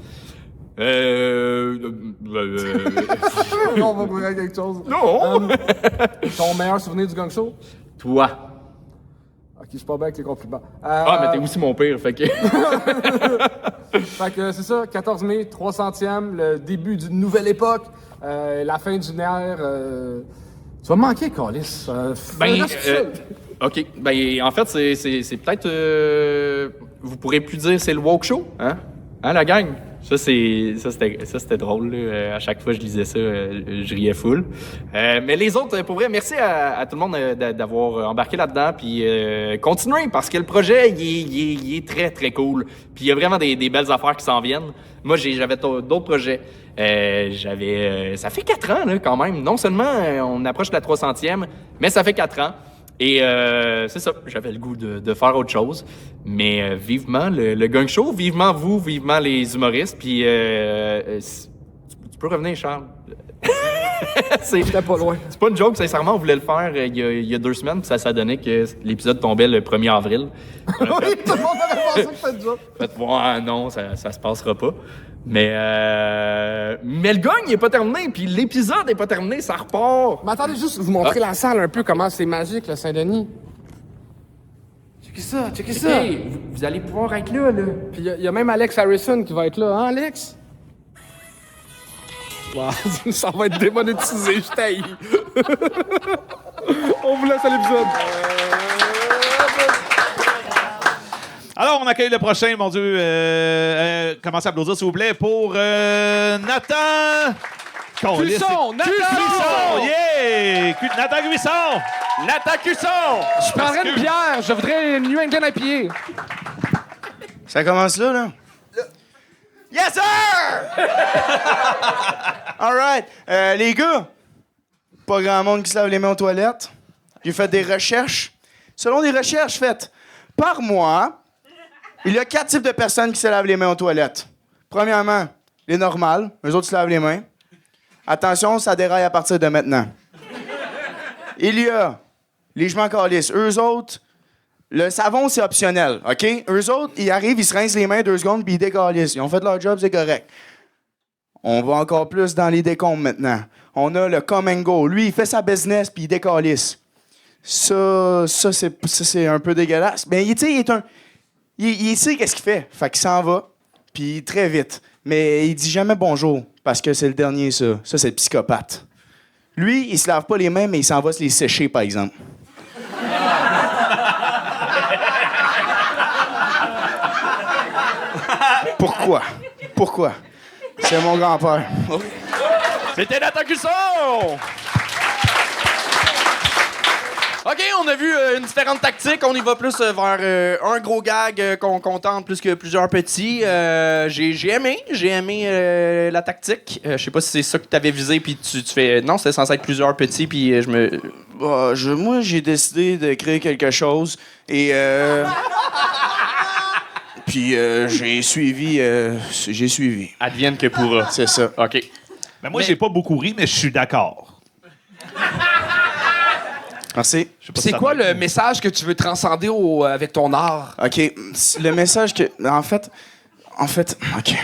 On va brûler quelque chose. Non! Ton meilleur souvenir du gang show? Toi. Ok, je suis pas bien avec les compliments. Ah, mais t'es aussi mon pire, fait que... Fait que c'est ça, 14 mai, 300e, le début d'une nouvelle époque, la fin d'une ère. Tu vas me manquer, Calis. OK. Ben, en fait, c'est peut-être... vous pourrez plus dire c'est le woke show, hein? Hein, la gang? Ça, c'était drôle, là. À chaque fois que je lisais ça, je riais full. Mais les autres, pour vrai, merci à tout le monde d'avoir embarqué là-dedans, puis continuez, parce que le projet, il est très, très cool. Puis il y a vraiment des belles affaires qui s'en viennent. Moi, j'avais d'autres projets. Ça fait 4 ans, là, quand même. Non seulement on approche de la 300e, mais ça fait 4 ans. Et c'est ça, j'avais le goût de faire autre chose. Mais vivement le gang show, vivement vous, vivement les humoristes. Puis tu peux revenir, Charles. J'étais pas loin. C'est pas une joke, sincèrement, on voulait le faire il y a 2 semaines, puis ça donné que l'épisode tombait le 1er avril. Oui, tout le monde avait pensé que c'était une joke. Fait, ouais, non, ça se passera pas. Mais le gang, il est pas terminé, puis l'épisode est pas terminé, ça repart. Mais attendez, juste vous montrer la salle un peu, comment c'est magique, le Saint-Denis. Checkez ça. OK, vous allez pouvoir être là. Puis il y a même Alex Harrison qui va être là, hein, Alex? Wow, ça va être démonétisé, je taille. On vous laisse à l'épisode. Alors, on accueille le prochain, mon Dieu. Commencez à applaudir, s'il vous plaît, pour Nathan... Cuisson! Yeah! Nathan Cuisson! Nathan Cusson! Je prendrais une bière, je voudrais une New England IPA. Ça commence là? Yes, sir! All right. Les gars, pas grand monde qui se lave les mains aux toilettes. J'ai fait des recherches. Selon des recherches faites par moi, il y a 4 types de personnes qui se lavent les mains aux toilettes. Premièrement, les normales. Eux autres se lavent les mains. Attention, ça déraille à partir de maintenant. Il y a les je m'en calisse. Eux autres, le savon, c'est optionnel, OK? Eux autres, ils arrivent, ils se rincent les mains 2 secondes, puis ils décalissent. Ils ont fait leur job, c'est correct. On va encore plus dans les décombres maintenant. On a le come and go. Lui, il fait sa business, puis il décalisse. Ça c'est un peu dégueulasse. Mais, tu sais, il sait qu'est-ce qu'il fait. Fait qu'il s'en va, puis très vite. Mais il dit jamais bonjour, parce que c'est le dernier, ça. Ça, c'est le psychopathe. Lui, il se lave pas les mains, mais il s'en va se les sécher, par exemple. Pourquoi? C'est mon grand-père. C'était Nathan Cusson! OK, on a vu une différente tactique. On y va plus vers un gros gag qu'on tente plus que plusieurs petits. J'ai aimé la tactique. Je sais pas si c'est ça que tu avais visé, puis tu fais... Non, c'était censé être plusieurs petits, puis Moi, j'ai décidé de créer quelque chose, et... Puis j'ai suivi. Advienne que pourra. C'est ça. OK. Mais moi, j'ai pas beaucoup ri, mais je suis d'accord. Merci. C'est quoi le message que tu veux transcender avec ton art? OK. Le message que... En fait... OK.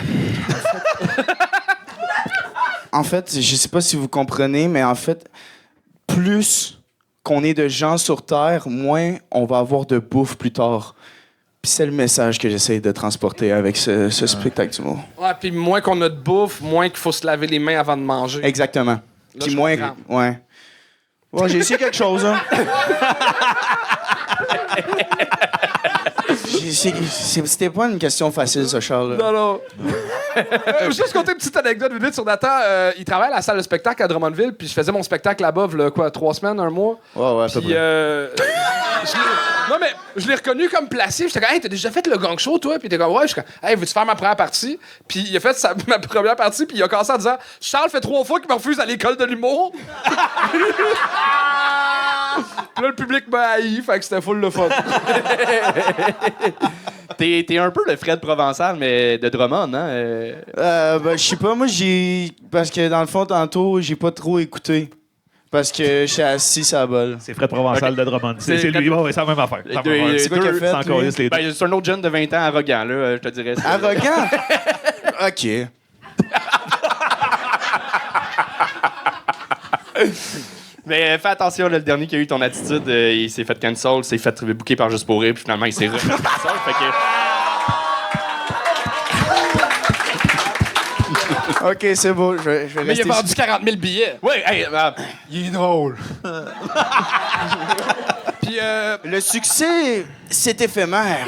En fait, je sais pas si vous comprenez, mais en fait, plus qu'on est de gens sur Terre, moins on va avoir de bouffe plus tard. Puis c'est le message que j'essaie de transporter avec ce spectacle d'humour. Ouais, puis moins qu'on a de bouffe, moins qu'il faut se laver les mains avant de manger. Exactement. Puis moins... Ouais. Ouais, j'ai essayé quelque chose, hein. C'était pas une question facile, ça, Charles. Non. Juste compter une petite anecdote vite sur Nathan. Il travaille à la salle de spectacle à Drummondville, puis je faisais mon spectacle là-bas, 3 semaines, 1 mois. Ouais, à peu Puis, non, mais je l'ai reconnu comme placé. J'étais comme, hey, t'as déjà fait le gang show, toi? Puis il était comme, ouais. Je suis comme, hey, veux-tu faire ma première partie? Puis il a fait ma première partie, puis il a commencé en disant, Charles fait 3 fois qu'il me refuse à l'école de l'humour. Puis là, le public m'a haï, fait que c'était full le fun. T'es un peu le Fred Provençal, mais de Drummond, hein? Ben, je sais pas, moi, parce que dans le fond, tantôt, j'ai pas trop écouté. Parce que je suis assis sur la balle. C'est Fred Provençal de Drummond. C'est lui, c'est la même affaire. C'est quoi qu'il a fait, lui? Ben, c'est un autre jeune de 20 ans arrogant, là, je te dirais. Arrogant? OK. Mais fais attention, là, le dernier qui a eu ton attitude, il s'est fait cancel, s'est fait booker par Juste pour rire, puis finalement, il s'est refait cancel, fait que... OK, c'est beau. Je vais Mais il a rester... vendu 40 000 billets. Oui, hey, il est drôle. Puis, Le succès, c'est éphémère.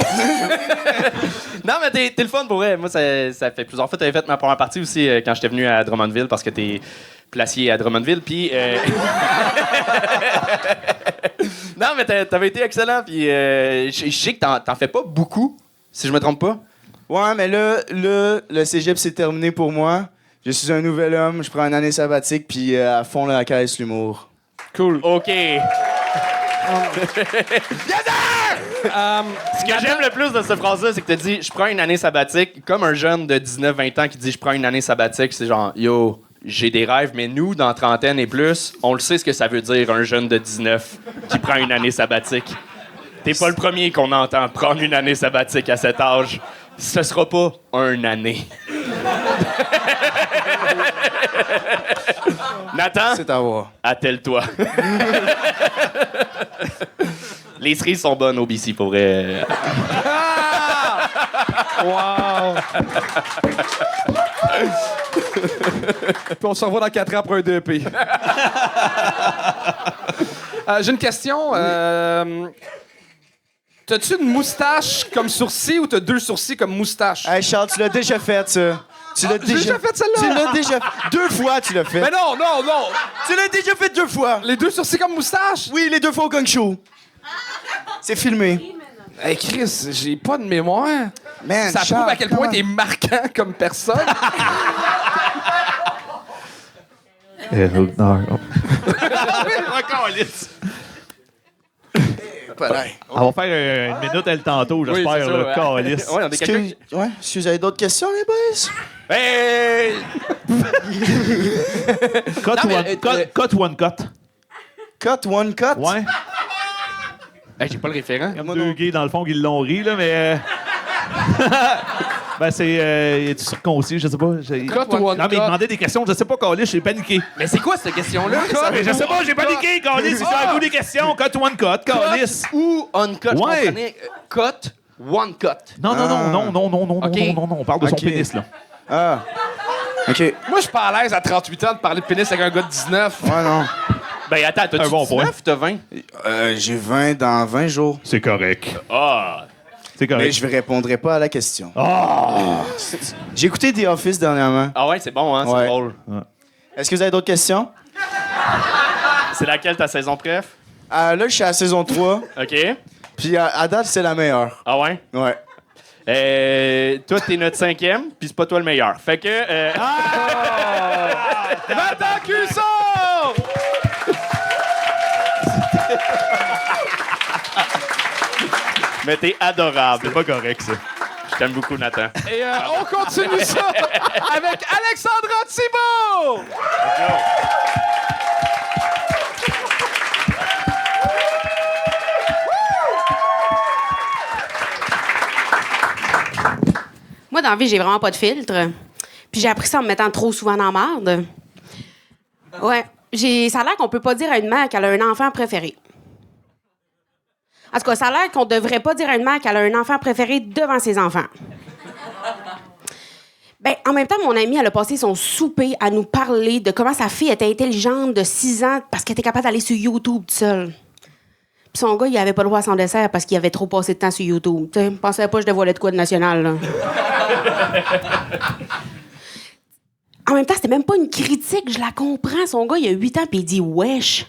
Non, mais t'es le fun pour vrai. Moi, ça fait plusieurs fois que t'avais fait ma première partie aussi quand j'étais venu à Drummondville, parce que t'es placier à Drummondville, puis... Non, mais t'avais été excellent, puis je sais que t'en fais pas beaucoup, si je me trompe pas. Ouais, mais là, le cégep, c'est terminé pour moi. Je suis un nouvel homme, je prends une année sabbatique, puis à fond la caisse, l'humour. Cool. OK. Ce que j'aime le plus de cette phrase-là, c'est que tu dit « Je prends une année sabbatique », comme un jeune de 19-20 ans qui dit « Je prends une année sabbatique », c'est genre « Yo, j'ai des rêves », mais nous, dans trentaine et plus, on le sait ce que ça veut dire, un jeune de 19 qui prend une année sabbatique. T'es pas le premier qu'on entend prendre une année sabbatique à cet âge. Ce sera pas une année. Nathan, C'est à voir. attelle-toi. Les cerises sont bonnes au BC, pour vrai. Wow! Puis on se revoit dans 4 ans pour un DP. J'ai une question. T'as-tu une moustache comme sourcil ou t'as 2 sourcils comme moustache? Hey Charles, tu l'as déjà fait, ça. Tu l'as j'ai déjà fait celle-là? Tu l'as déjà fait. 2 fois, tu l'as fait. Mais non! Tu l'as déjà fait 2 fois. Les 2 sourcils comme moustache? Oui, les 2 fois au gang show. C'est filmé. Hey Chris, j'ai pas de mémoire. Man, Ça Charles, prouve à quel point comment- t'es marquant comme personne. On va faire une minute elle tantôt, j'espère, Oui, c'est ça, le ouais. calice. Ouais, on est quelqu'un qui... Ouais, est-ce que vous avez d'autres questions, les boys? Hey! Cut, Non, mais, one, cut one cut. Cut, one cut? Ouais. Hey, j'ai pas le référent. Comme 2 gays, dans le fond, qui l'ont ri, là, mais... Ben, c'est... Es-tu circoncis? Je sais pas. Cut one Non, mais il cut. demandait des questions. Je sais pas, calice, j'ai paniqué. Mais c'est quoi cette question-là? Mais je sais pas, j'ai paniqué, calice. Il fait un coup des questions. Cut one cut, calice. Ou uncut? Je Ouais. comprenais. Cut, one cut. Non, Ok. on parle de son Ok. pénis, là. Ah. OK. Ouais, Moi, je suis pas à l'aise à 38 ans de parler de pénis avec un gars de 19. non. Ben attends, t'as-tu Un bon 19, t'as 20? J'ai 20 dans 20 jours. C'est correct. Ah! C'est correct. Mais je ne répondrai pas à la question. Ah! J'ai écouté The Office dernièrement. Ah ouais, c'est bon, hein? C'est Ouais. drôle. Est-ce que vous avez d'autres questions? C'est laquelle ta saison préf? Là, je suis à la saison 3. OK. Puis à date, c'est la meilleure. Ah ouais? Ouais. Toi, t'es notre 5e, puis c'est pas toi le meilleur. Fait que... Nathan Cusson! Mais t'es adorable. C'est pas correct, ça. Je t'aime beaucoup, Nathan. Et on continue ça avec Alexandra Thibault! Moi, dans la vie, j'ai vraiment pas de filtre. Puis j'ai appris ça en me mettant trop souvent dans la marde. Ouais. Ça a l'air qu'on peut pas dire à une mère qu'elle a un enfant préféré. En tout cas, ça a l'air qu'on devrait pas dire à une mère qu'elle a un enfant préféré devant ses enfants. Ben, en même temps, mon amie, elle a passé son souper à nous parler de comment sa fille était intelligente de 6 ans parce qu'elle était capable d'aller sur YouTube toute seule. Puis son gars, il avait pas le droit à son dessert parce qu'il avait trop passé de temps sur YouTube. Tu sais, je pensais pas que je dévoilais de quoi de national, là. En même temps, c'était même pas une critique, je la comprends. Son gars, il a 8 ans, puis il dit « wesh ».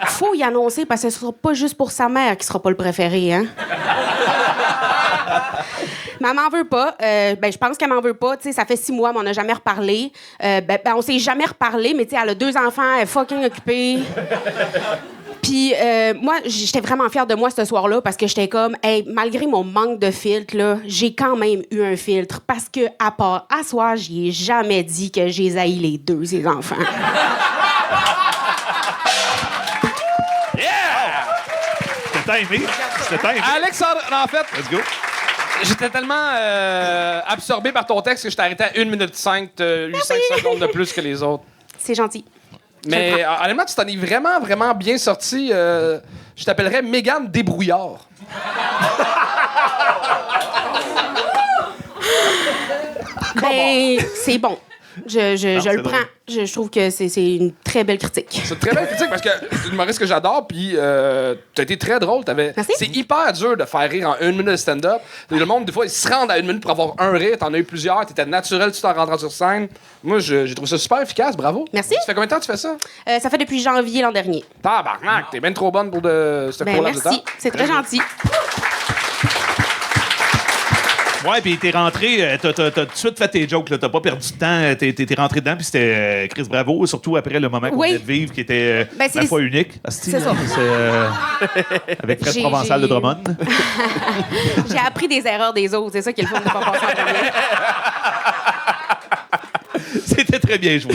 Faut y annoncer, parce que ce sera pas juste pour sa mère qui sera pas le préféré, hein. Mais elle m'en veut pas. Je pense qu'elle m'en veut pas. Tu sais, ça fait 6 mois, mais on n'a jamais reparlé. On s'est jamais reparlé, mais tu sais, elle a 2 enfants, elle est fucking occupée. Puis moi, j'étais vraiment fière de moi ce soir-là parce que j'étais comme, hey, malgré mon manque de filtre, là, j'ai quand même eu un filtre parce que, à part à soir, j'y ai jamais dit que j'ai haï les 2, ces enfants. C'était timé. C'était timé. Alexandra, non, en fait, Let's go. j'étais tellement absorbé par ton texte que je t'ai arrêté à 1 minute 5, t'as eu 5 secondes de plus que les autres. C'est gentil. Mais honnêtement, tu t'en es vraiment, vraiment bien sorti. Je t'appellerais Mégane Débrouillard. Ben, c'est bon. Je le c'est prends. Je trouve que c'est une très belle critique. C'est une très belle critique parce que c'est une humoriste que j'adore, puis t'as été très drôle. Merci. C'est hyper dur de faire rire en 1 minute de stand-up. Le monde, des fois, ils se rendent à 1 minute pour avoir un rire. T'en as eu plusieurs, t'étais naturel tout en rentrant sur scène. Moi, j'ai trouvé ça super efficace, bravo. Merci. Ça fait combien de temps que tu fais ça? Ça fait depuis janvier l'an dernier. Tabarnak, t'es bien trop bonne pour ce Ben, cours-là de temps. merci. C'est très gentil. Ouais, puis t'es rentré, t'as tout de suite fait tes jokes, là. T'as pas perdu de temps, t'es rentré dedans, puis c'était Chris Bravo, surtout après le moment qu'on Oui. venait de vivre, qui était Ben, c'est ma foi unique. Asti, c'est ça. Avec Fred J'ai- Provençal de Drummond. J'ai appris des erreurs des autres. C'est ça qui est le fun de pas passer en premier. C'était très bien joué.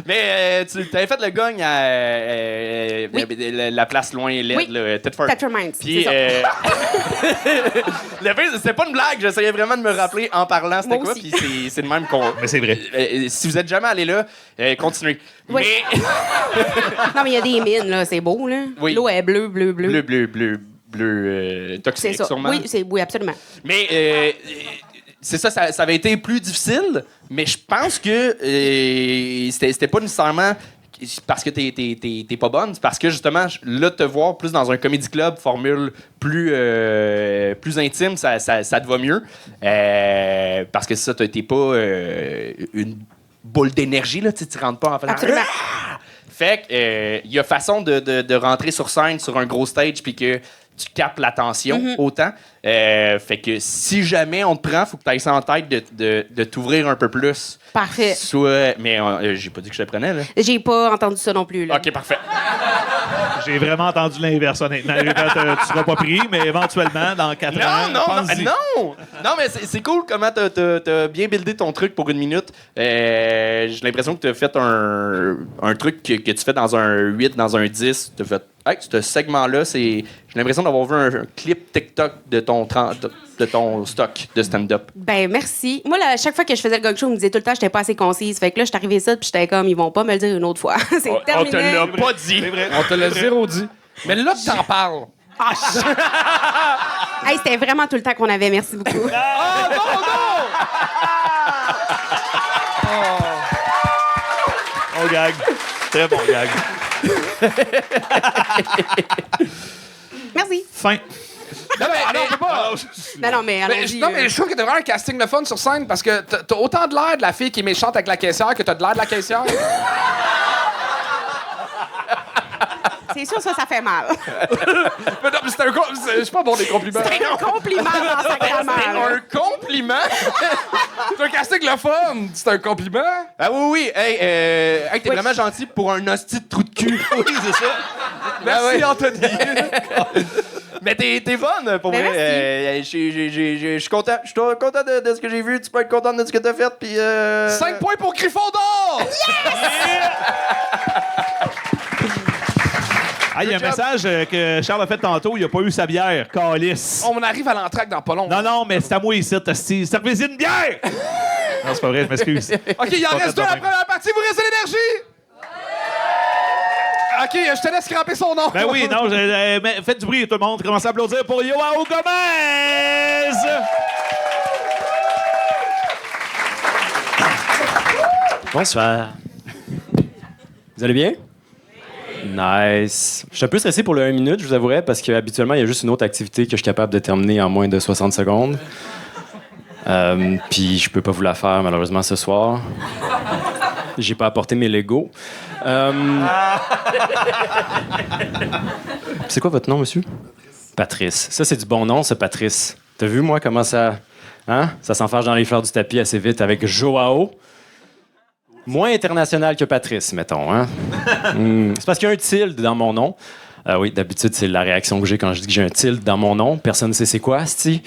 Mais tu avais fait le gong à la place loin LED, Oui. là, Thetford. Tether Minds, Puis, c'est ça. le pire, c'était pas une blague, j'essayais vraiment de me rappeler en parlant c'était Moi quoi, aussi. puis c'est le même qu'on... Mais c'est vrai. Si vous êtes jamais allé là, continuez. Oui. Mais... Non, mais il y a des mines, là. C'est beau, là. Oui. L'eau est bleue, bleu, bleu. bleu, C'est toxique, ça. sûrement. Oui, absolument. Mais c'est ça, ça avait été plus difficile, mais je pense que c'était pas nécessairement parce que t'es pas bonne, c'est parce que justement, là, te voir plus dans un comedy club, formule plus intime, ça te va mieux. Parce que ça, t'es pas une boule d'énergie, là, tu rentres pas en faisant... Absolument. Fait que il y a façon de rentrer sur scène sur un gros stage puis que tu captes l'attention autant. Fait que si jamais on te prend, faut que tu ailles ça en tête de t'ouvrir un peu plus. Parfait. Soit, mais j'ai pas dit que je te prenais, là. J'ai pas entendu ça non plus, là. OK, parfait. J'ai vraiment entendu l'inverse, honnêtement. Tu seras pas pris, mais éventuellement, dans 4 ans, pense-y. Non, mais c'est cool comment t'as bien buildé ton truc pour une minute. J'ai l'impression que t'as fait un truc que tu fais dans un 8, dans un 10. T'as fait, hey, ce segment-là, j'ai l'impression d'avoir vu un clip TikTok de ton stock de stand-up. Ben, merci. Moi, là, chaque fois que je faisais le gong show, on me disait tout le temps que j'étais pas assez concise. Fait que là, je suis arrivée ça, puis j'étais comme, ils vont pas me le dire une autre fois. C'est terminé. On te l'a pas dit. On te l'a zéro dit. Mais là, tu t'en parles. Hey, c'était vraiment tout le temps qu'on avait. Merci beaucoup. Ah, non, non! Bon gag. Très bon gag. Merci. Fin. Non, mais on peut pas. Non, mais allons-y. Non, mais je trouve que t'as vraiment un casting le fun sur scène parce que t'as autant de l'air de la fille qui est méchante avec la caissière que t'as de l'air de la caissière. C'est sûr, ça fait mal. Mais non, mais je suis pas bon des compliments. C'est un compliment dans sacrément. Un compliment? C'est un casting le fun. C'est un compliment. Ah oui. Hey, t'es vraiment gentil pour un hostie de trou de cul. Oui, c'est ça. Merci, Anthony. Mais t'es bonne, pour Ben, vrai. Je suis content. Je suis content de ce que j'ai vu. Tu peux être content de ce que t'as fait. Puis 5 points pour Gryffondor! Ah, il y a un message que Charles a fait tantôt. Il a pas eu sa bière. Calice. On arrive à l'entraque dans pas long. Non, mais c'est à moi ici. Servez-y une bière! Non, c'est pas vrai, je m'excuse. OK, il en reste deux à la première partie. Vous restez l'énergie? OK, je te laisse scraper son nom. Ben oui, non, mais faites du bruit, tout le monde. Commencez à applaudir pour Joao Gomez! Bonsoir. Vous allez bien? Nice. Je suis un peu stressé pour le 1 minute, je vous avouerai, parce qu'habituellement, il y a juste une autre activité que je suis capable de terminer en moins de 60 secondes. Puis je peux pas vous la faire, malheureusement, ce soir. J'ai pas apporté mes Legos. C'est quoi votre nom, monsieur? Patrice. Ça, c'est du bon nom, ça, Patrice. T'as vu, moi, comment ça... Hein? Ça s'enfarge dans les fleurs du tapis assez vite avec Joao. Moins international que Patrice, mettons. Hein? C'est parce qu'il y a un tilde dans mon nom. Oui, d'habitude, c'est la réaction que j'ai quand je dis que j'ai un tilde dans mon nom. Personne ne sait c'est quoi, c'ti.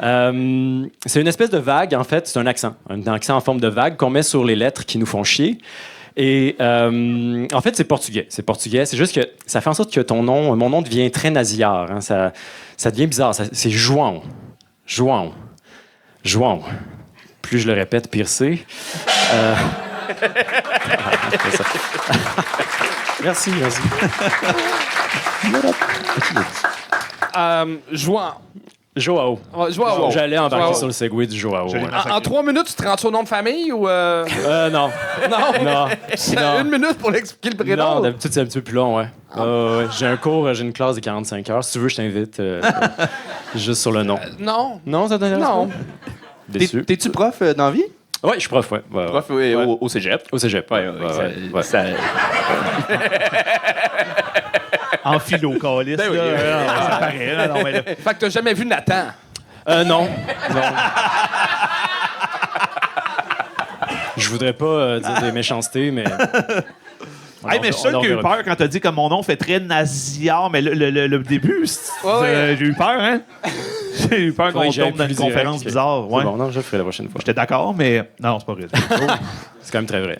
C'est une espèce de vague, en fait. C'est un accent en forme de vague qu'on met sur les lettres qui nous font chier. Et en fait, c'est portugais. C'est juste que ça fait en sorte que mon nom devient très nasillard. Hein? Ça devient bizarre. C'est João. Plus je le répète, pire c'est. Merci. Joao. J'allais embarquer sur le segway du Joao. Ouais. En 3 minutes, tu te rends au nom de famille ou... Non. Non? C'est 1 minute pour l'expliquer le prénom? Non, d'habitude, c'est un petit peu plus long, ouais. J'ai un cours, j'ai une classe de 45 heures. Si tu veux, je t'invite juste sur le nom. Non. Non, ça t'intéresse pas? Déçu. T'es-tu prof dans la vie? Oui, je suis prof, ouais. Prof au cégep? Au cégep, ouais. En philo, calice. Ben oui. Ça paraît. Là, non, mais là. Fait que t'as jamais vu Nathan? Non. Je voudrais pas dire des méchancetés, mais... Hey, mais je suis sûr que j'ai eu peur quand t'as dit que mon nom fait très nasillard, mais le début, j'ai eu peur, hein? J'ai eu peur qu'on tombe dans une conférence bizarre. Ouais. Bon, non, je le ferai la prochaine fois. J'étais d'accord, mais non, c'est pas vrai. C'est quand même très vrai.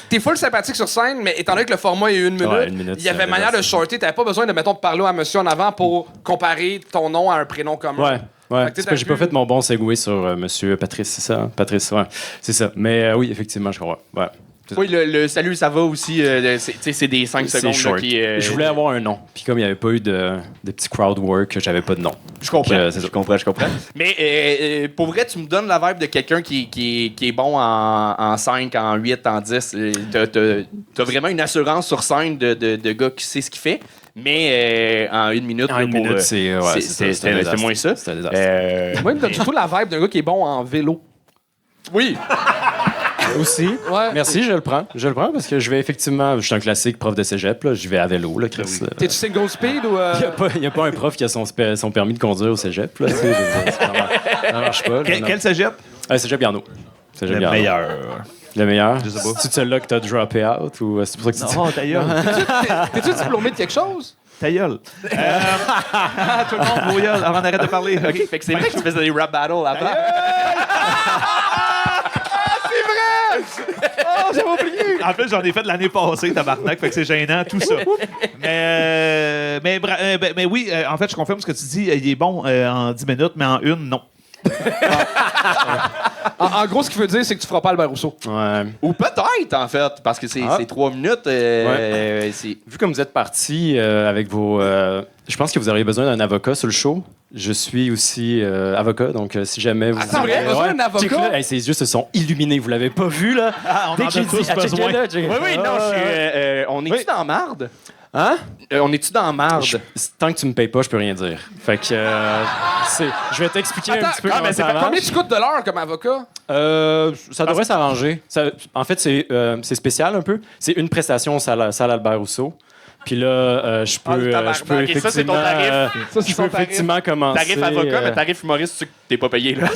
T'es full sympathique sur scène, mais étant donné que le format est 1 minute, Ouais, 1 minute, il y avait c'est manière de réversible. shorter. T'avais pas besoin de, mettons, de parler à monsieur en avant pour comparer ton nom à un prénom commun. Ouais. Fait que C'est parce que j'ai pas fait mon bon segway sur Monsieur Patrice, c'est ça? Hein? Patrice, ouais. C'est ça. Mais oui, effectivement, je crois. Ouais. Oui, le salut, ça va aussi. C'est des 5 C'est secondes short. là, qui. Je voulais avoir un nom. Puis comme il n'y avait pas eu de petits crowd work, j'avais pas de nom. Je comprends. C'est ça. Je comprends. Mais pour vrai, tu me donnes la vibe de quelqu'un qui est bon en 5, en 8, en 10. T'as vraiment une assurance sur scène de gars qui sait ce qu'il fait. Mais en 1 minute, En 1 minute, c'est moins ça. C'est un désastre. Moi, il me donne surtout la vibe d'un gars qui est bon en vélo. Oui. Aussi. Ouais. Merci, je le prends. Je le prends parce que je vais effectivement... Je suis un classique prof de cégep, là. Je vais à vélo, là, Chris. T'es-tu single speed ou... Il n'y a pas un prof qui a son permis de conduire au cégep, là. Tu sais, je veux dire, ça marche pas. là, non. Quel cégep? Cégep Garneau. Cégep Le Garneau. meilleur. Le meilleur? Je sais pas. C'est celui-là que t'as droppé out ou c'est pour ça que tu dis... Non, ta gueule. T'es-tu diplômé de quelque chose? Ta gueule. Tout le monde, vos gueules, avant d'arrêter de parler. OK, fait que c'est vrai que tu faisais des rap battles avant. Oh, j'avais oublié! En plus, j'en ai fait l'année passée, tabarnak, fait que c'est gênant, tout ça. Mais oui, en fait, je confirme ce que tu dis. Il est bon en 10 minutes, mais en 1, non. En gros, ce qu'il veut dire, c'est que tu feras pas Albert Rousseau. Ouais. Ou peut-être, en fait, parce que c'est 3 minutes. Vu comme vous êtes parti avec vos... je pense que vous auriez besoin d'un avocat sur le show. Je suis aussi avocat, donc si jamais vous... Attends, vrai? Besoin d'un avocat? Check-le. Hey, ses yeux se sont illuminés, vous l'avez pas vu, là? On en a tous besoin. Oui, non, on est-tu dans marde? Hein? On est-tu dans marde? Tant que tu me payes pas, je peux rien dire. Fait que... je vais t'expliquer un petit peu comment ça marche. Combien tu coûtes de l'heure comme avocat? Ça devrait s'arranger. En fait, c'est spécial un peu. C'est une prestation salle Albert Rousseau. Puis là, je peux Et ça, c'est ton tarif. je peux effectivement commencer. Tarif avocat, mais tarif humoriste, tu t'es pas payé, là.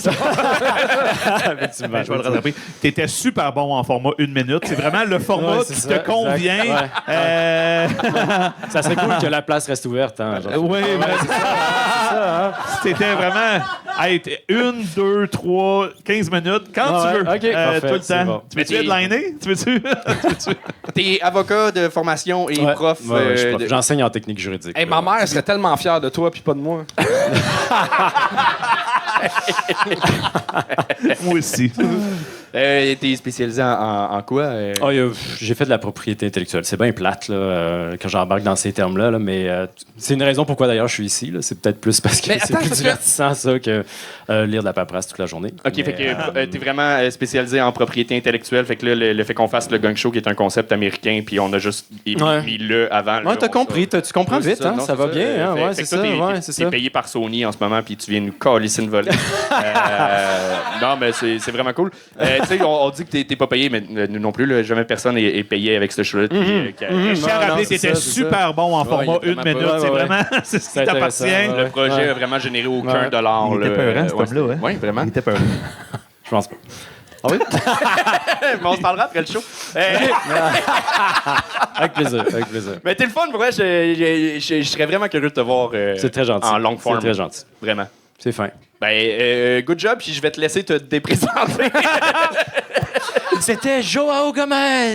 Effectivement. Je vais le rattraper. T'étais super bon en format 1 minute. C'est vraiment le format qui te convient. Ça serait cool que la place reste ouverte. Hein, oui, c'est ça. C'était vraiment... Hey, 1, 2, 3, 15 minutes, quand tu veux. OK, parfait, tout le temps. bon. Tu veux-tu headliner? Tu veux-tu? T'es avocat de formation et prof. J'enseigne en technique juridique. Hey, ma mère serait tellement fière de toi puis pas de moi. Moi aussi. T'es spécialisé en quoi? J'ai fait de la propriété intellectuelle. C'est bien plate là, quand j'embarque dans ces termes-là, là, mais c'est une raison pourquoi d'ailleurs je suis ici. Là. C'est peut-être plus parce que c'est plus divertissant ça que lire de la paperasse toute la journée. OK, fait que t'es vraiment spécialisé en propriété intellectuelle. Fait que là, le fait qu'on fasse le Gang Show, qui est un concept américain, puis on a juste mis le avant. Ouais, t'as compris. Tu comprends vite, hein? Ça va bien. Hein? Ouais, c'est ça. T'es payé par Sony en ce moment, puis tu viens nous calisser une volée. Non, mais c'est vraiment cool. Tu sais, on dit que t'es pas payé, mais nous non plus, là, jamais personne est payé avec ce show-là. Je tiens à rappeler que t'étais super bon en format 1 minute. C'est vraiment c'est ce qui t'appartient. Le projet a vraiment généré aucun dollar. Il était peurant, cet homme-là. Oui, vraiment. Il était peurant. Je pense pas. Ah oui? Mais on se parlera après le show. Avec plaisir. Mais t'es le fun, pour vrai. Je serais vraiment curieux de te voir c'est très gentil. En long form. C'est très gentil. Vraiment. C'est fin. Ben, good job, puis je vais te laisser te déprésenter. C'était Joao Gomez.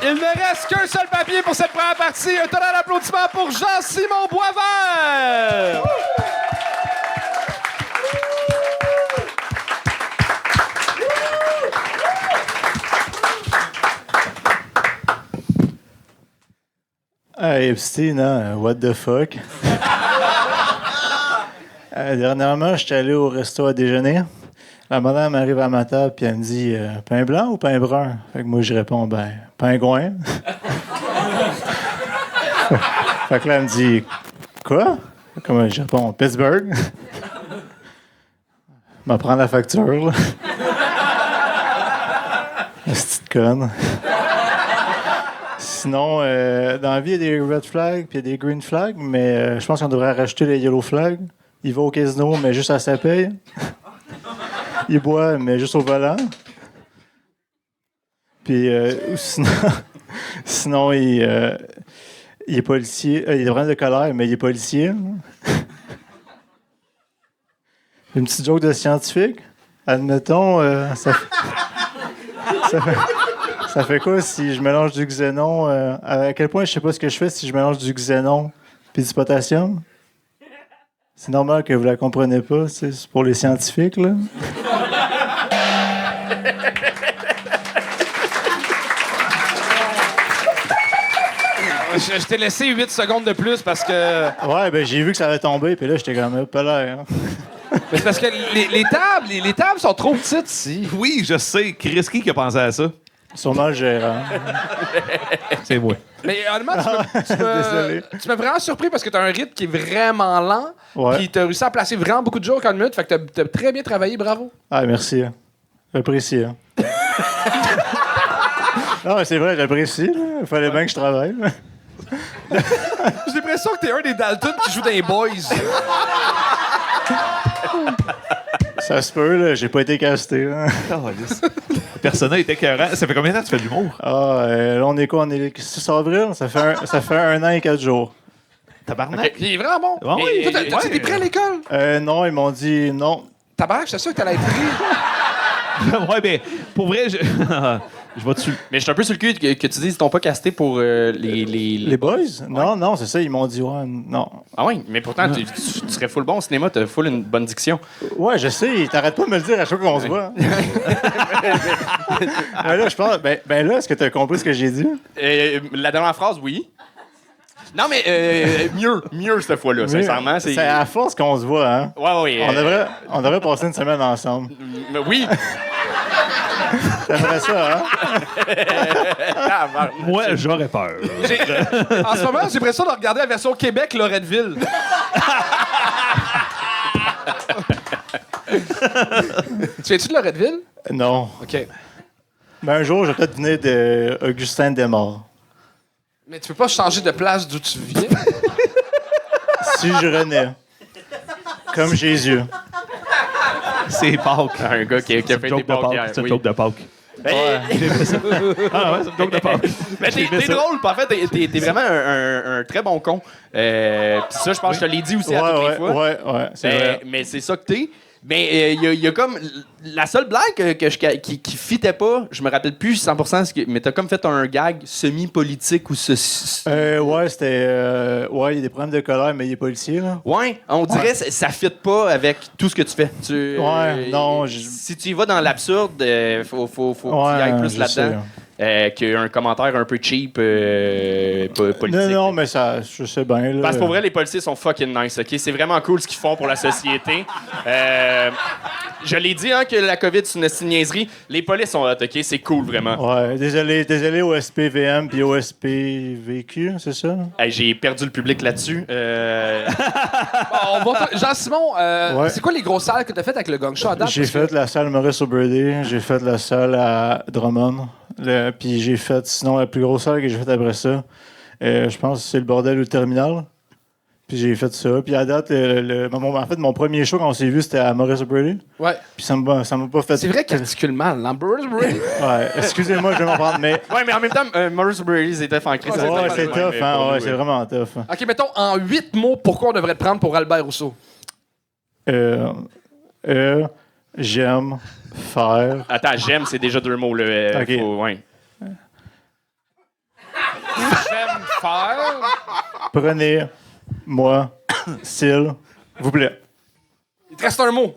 Il ne reste qu'un seul papier pour cette première partie. Un tonnerre d'applaudissements pour Jean-Simon Boisvert. Hey, Epstein, hein? What the fuck? Dernièrement, j'étais allé au resto à déjeuner. La madame arrive à ma table et elle me dit pain blanc ou pain brun? Fait que moi, je réponds pingouin. Fait que là, elle me dit quoi? Comment je réponds Pittsburgh. Elle me prend la facture. Là. La petite conne. Sinon, dans la vie, il y a des red flags puis il y a des green flags, mais je pense qu'on devrait rajouter les yellow flags. Il va au casino, mais juste à sa paye. Il boit, mais juste au volant. Puis sinon il est policier. Il est vraiment de colère, mais il est policier. Une petite joke de scientifique. Admettons, ça fait quoi si je mélange du xénon? À quel point je sais pas ce que je fais si je mélange du xénon puis du potassium? C'est normal que vous la comprenez pas, c'est pour les scientifiques, là. Je t'ai laissé 8 secondes de plus parce que... Ouais, ben j'ai vu que ça allait tomber, puis là, j'étais quand même pas l'air. Mais c'est parce que les tables sont trop petites ici. Oui, je sais. Chris, qui a pensé à ça? Sûrement le gérant. C'est moi. Mais honnêtement, tu m'as vraiment surpris parce que t'as un rythme qui est vraiment lent. Ouais. Puis t'as réussi à placer vraiment beaucoup de jokes en une minute. Fait que t'as très bien travaillé, bravo. Ah, merci. J'apprécie. Non, mais c'est vrai, j'apprécie. Là. Il fallait bien que je travaille. J'ai l'impression que t'es un des Dalton qui joue dans les Boys. Ça se peut, là. J'ai pas été casté. Là. Le personnage était écœurant. Ça fait combien de temps que tu fais de l'humour? Ah, là, on est quoi? On est 6 avril? Ça fait 1 an et 4 jours. Tabarnak. Okay. Il est vraiment bon. Ouais, oui. Toi, t'as été prêt à l'école? Non, ils m'ont dit non. Tabarnak, j'étais sûr que t'allais être pris. Ouais, ben, pour vrai, je vais dessus. Mais je suis un peu sur le cul que tu dises qu'ils t'ont pas casté pour Les boys? Non, non, c'est ça. Ils m'ont dit, ouais, non. Ah oui, mais pourtant, tu serais full bon au cinéma, t'as full une bonne diction. Ouais, je sais. T'arrêtes pas de me le dire à chaque fois qu'on se voit. Mais là, je pense... Ben là, est-ce que t'as compris ce que j'ai dit? La dernière phrase, oui. Non, mais mieux cette fois-là, sincèrement. C'est à force qu'on se voit, hein? Ouais, oui. On devrait passer une semaine ensemble. Oui. T'aimerais ça, hein? Moi, j'aurais peur. En ce moment, j'ai l'impression de regarder la version Québec, Loretteville. Tu viens-tu de Loretteville? Non. OK. Ben un jour, je vais peut-être venir d'Augustin Desmaures. Mais tu peux pas changer de place d'où tu viens? Si je renais. Comme Jésus. C'est Pâques. Un gars qui a fait des Pâques hier. C'est une joke de Pâques. Ouais. Ah ouais, c'est une joke de Pâques. Mais t'es drôle, en fait, t'es vraiment un très bon con. Puis ça, je pense que je te l'ai dit aussi à toutes les fois. Ouais, c'est vrai. Mais c'est ça que t'es. Mais il y a comme... La seule blague qui fitait pas, je me rappelle plus 100%, mais t'as comme fait un gag semi-politique ou ceci. Ouais, c'était... ouais, il y a des problèmes de colère, mais il est policier, là. Ouais, on dirait que ça fit pas avec tout ce que tu fais. Non, si tu y vas dans l'absurde, faut que tu y ailles plus là-dedans. Qu'un commentaire un peu cheap politique. Non, mais ça, je sais bien. Là. Parce que pour vrai, les policiers sont fucking nice, OK? C'est vraiment cool ce qu'ils font pour la société. Je l'ai dit, hein, que la COVID, c'est une niaiserie. Les polices sont hot, OK? C'est cool, vraiment. Ouais, désolé au SPVM puis au SPVQ, c'est ça? Hey, j'ai perdu le public là-dessus. Jean-Simon, ouais. C'est quoi les grosses salles que t'as faites avec le gang show à date? J'ai fait la salle Maurice O'Brady, j'ai fait la salle à Drummond, puis j'ai fait, sinon, la plus grosse salle que j'ai faite après ça, je pense que c'est le bordel ou le terminal. Puis j'ai fait ça. Puis à date, en fait, mon premier show quand on s'est vu, c'était à Maurice O'Brady. Ouais. Puis ça m'a pas fait... C'est vrai qu'il articule mal, hein? Ouais, excusez-moi, je vais m'en prendre, mais... Ouais, mais en même temps, Maurice O'Brady, c'est tough en crise. Ouais, c'est tough, hein? Ouais, c'est vraiment tough. OK, mettons, en 8 mots, pourquoi on devrait te prendre pour Albert Rousseau? J'aime faire... Attends, j'aime, c'est déjà 2 mots, là. OK. Ouais. J'aime faire... Prenez-moi, s'il vous plaît. Il te reste un mot.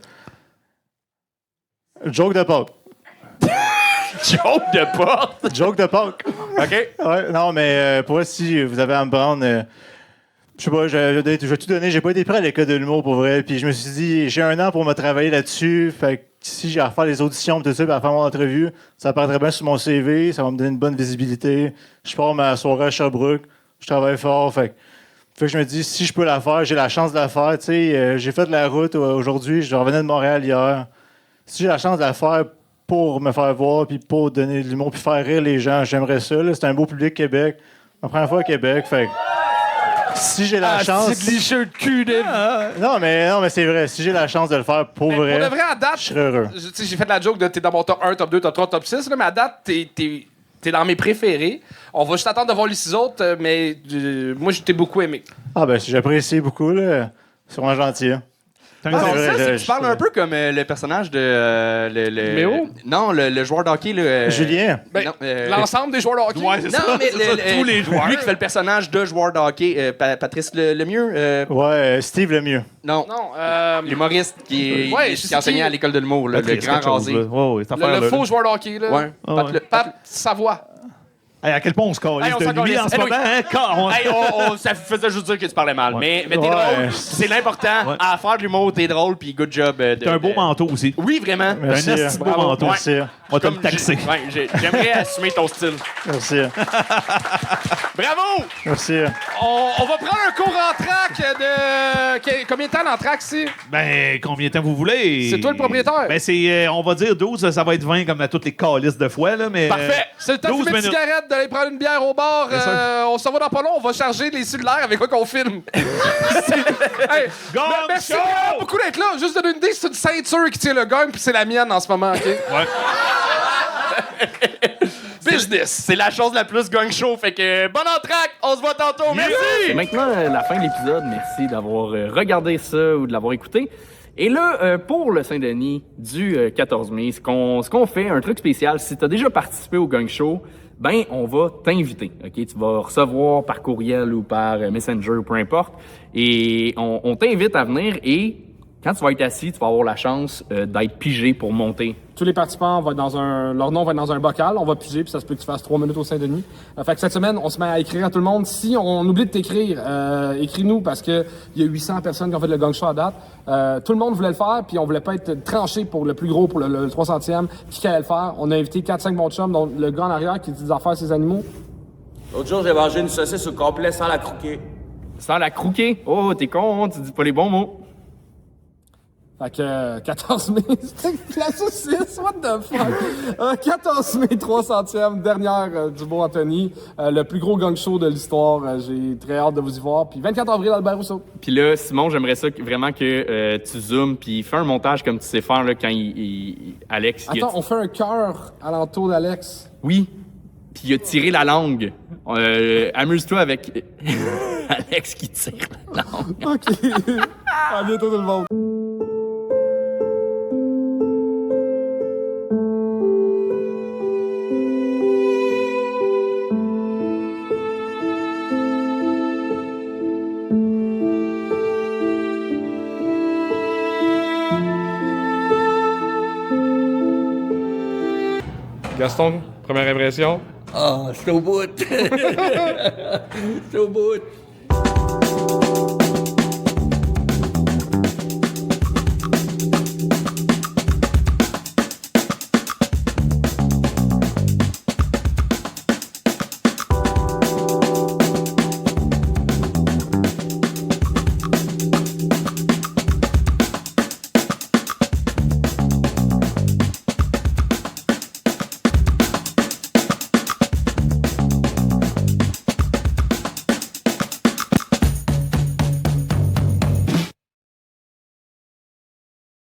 Joke de Pâques. Joke de porte? Joke de Pâques. OK. Ouais, non, mais pour vrai, si vous avez à me prendre... je sais pas, je vais tout donner. J'ai pas été prêt à l'école de l'humour, pour vrai. Puis je me suis dit, j'ai 1 an pour me travailler là-dessus. Fait que si j'ai à refaire les auditions et tout ça, puis à faire mon entrevue, ça paraîtrait bien sur mon CV. Ça va me donner une bonne visibilité. Je pars ma soirée à Sherbrooke. Je travaille fort. Fait que je me dis, si je peux la faire, j'ai la chance de la faire. Tu sais, j'ai fait de la route aujourd'hui. Je revenais de Montréal hier. Si j'ai la chance de la faire pour me faire voir, puis pour donner de l'humour, puis faire rire les gens. J'aimerais ça. Là. C'est un beau public, Québec. Ma première fois à Québec, fait que si j'ai la chance... C'est cliché de cul, Dave. Non, mais c'est vrai. Si j'ai la chance de le faire pour vrai, Pour de vrai, à date, je serais heureux. J'ai fait la joke de t'es dans mon top 1, top 2, top 3, top 6, là, mais à date, t'es dans mes préférés. On va juste attendre de voir les 6 autres, mais moi, je t'ai beaucoup aimé. Ah ben, j'apprécie beaucoup. Là. C'est vraiment gentil. Hein. C'est que tu parles un peu comme le personnage de... Méo? Non, le joueur d'hockey. Julien. Ben, l'ensemble des joueurs de hockey. Ouais, c'est ça. Mais tous les joueurs. Lui qui fait le personnage de joueur de hockey, Patrice Lemieux. Ouais, Steve Lemieux. Non. L'humoriste qui enseignait à l'école de l'humour, le grand rasé. Le faux joueur de hockey. Là. Ouais. Pat Savoie. Hey, à quel point on se calisse de lui en ce moment? Ça faisait juste dire que tu parlais mal. Mais t'es drôle. C'est l'important. À faire de l'humour, t'es drôle, puis good job. T'as un beau manteau aussi. Oui, vraiment. Merci. T'as un assez beau manteau. Merci. On va te le taxer. J'aimerais assumer ton style. Merci. Bravo! Merci. On va prendre un cours en track de... Combien de temps en track, c'est? Ben, combien de temps vous voulez? C'est toi le propriétaire? Ben, c'est, on va dire 12, ça va être 20 comme à toutes les calices de fois, là, mais... Parfait! C'est le temps de fumer une cigarette, d'aller prendre une bière au bar. On s'en va dans pas long, on va charger les cellulaires avec quoi qu'on filme. Hey, merci vraiment beaucoup d'être là. Juste donner une idée, c'est une ceinture qui tient le gang, puis c'est la mienne en ce moment, OK? Ouais. Business! C'est la chose la plus gang show, fait que bon entraque, on se voit tantôt, merci! C'est maintenant la fin de l'épisode. Merci d'avoir regardé ça ou de l'avoir écouté. Et là, pour le Saint-Denis du 14 mai, ce qu'on fait, un truc spécial, si tu as déjà participé au gang show, ben on va t'inviter. Ok, tu vas recevoir par courriel ou par Messenger ou peu importe, et on t'invite à venir. Et quand tu vas être assis, tu vas avoir la chance d'être pigé pour monter. Tous les participants vont être leur nom va être dans un bocal, on va piger, puis ça se peut que tu fasses 3 minutes au Saint-Denis. Fait que cette semaine, on se met à écrire à tout le monde. Si on oublie de t'écrire, écris-nous, parce que il y a 800 personnes qui ont fait le gang show à date. Tout le monde voulait le faire, puis on voulait pas être tranché pour le plus gros, pour le 300e, qui allait le faire. On a invité 4-5 bons chums, dont le gars en arrière qui dit des affaires ses animaux. L'autre jour, j'ai mangé une saucisse au complet sans la croquer. Sans la croquer? Oh, t'es con, tu dis pas les bons mots. Fait que 14 mai, c'est la saucisse, what the fuck? 14 mai, 300e, dernière du beau Anthony. Le plus gros gang show de l'histoire. J'ai très hâte de vous y voir. Puis 24 avril, Albert Rousseau. Puis là, Simon, j'aimerais ça vraiment que tu zoomes puis fais un montage comme tu sais faire là, quand Alex... Attends, on fait un cœur alentour d'Alex. Oui. Puis il a tiré la langue. Amuse-toi avec Alex qui tire la langue. OK. À bientôt tout le monde. Gaston, première impression? Ah, c'est au bout. C'est au bout.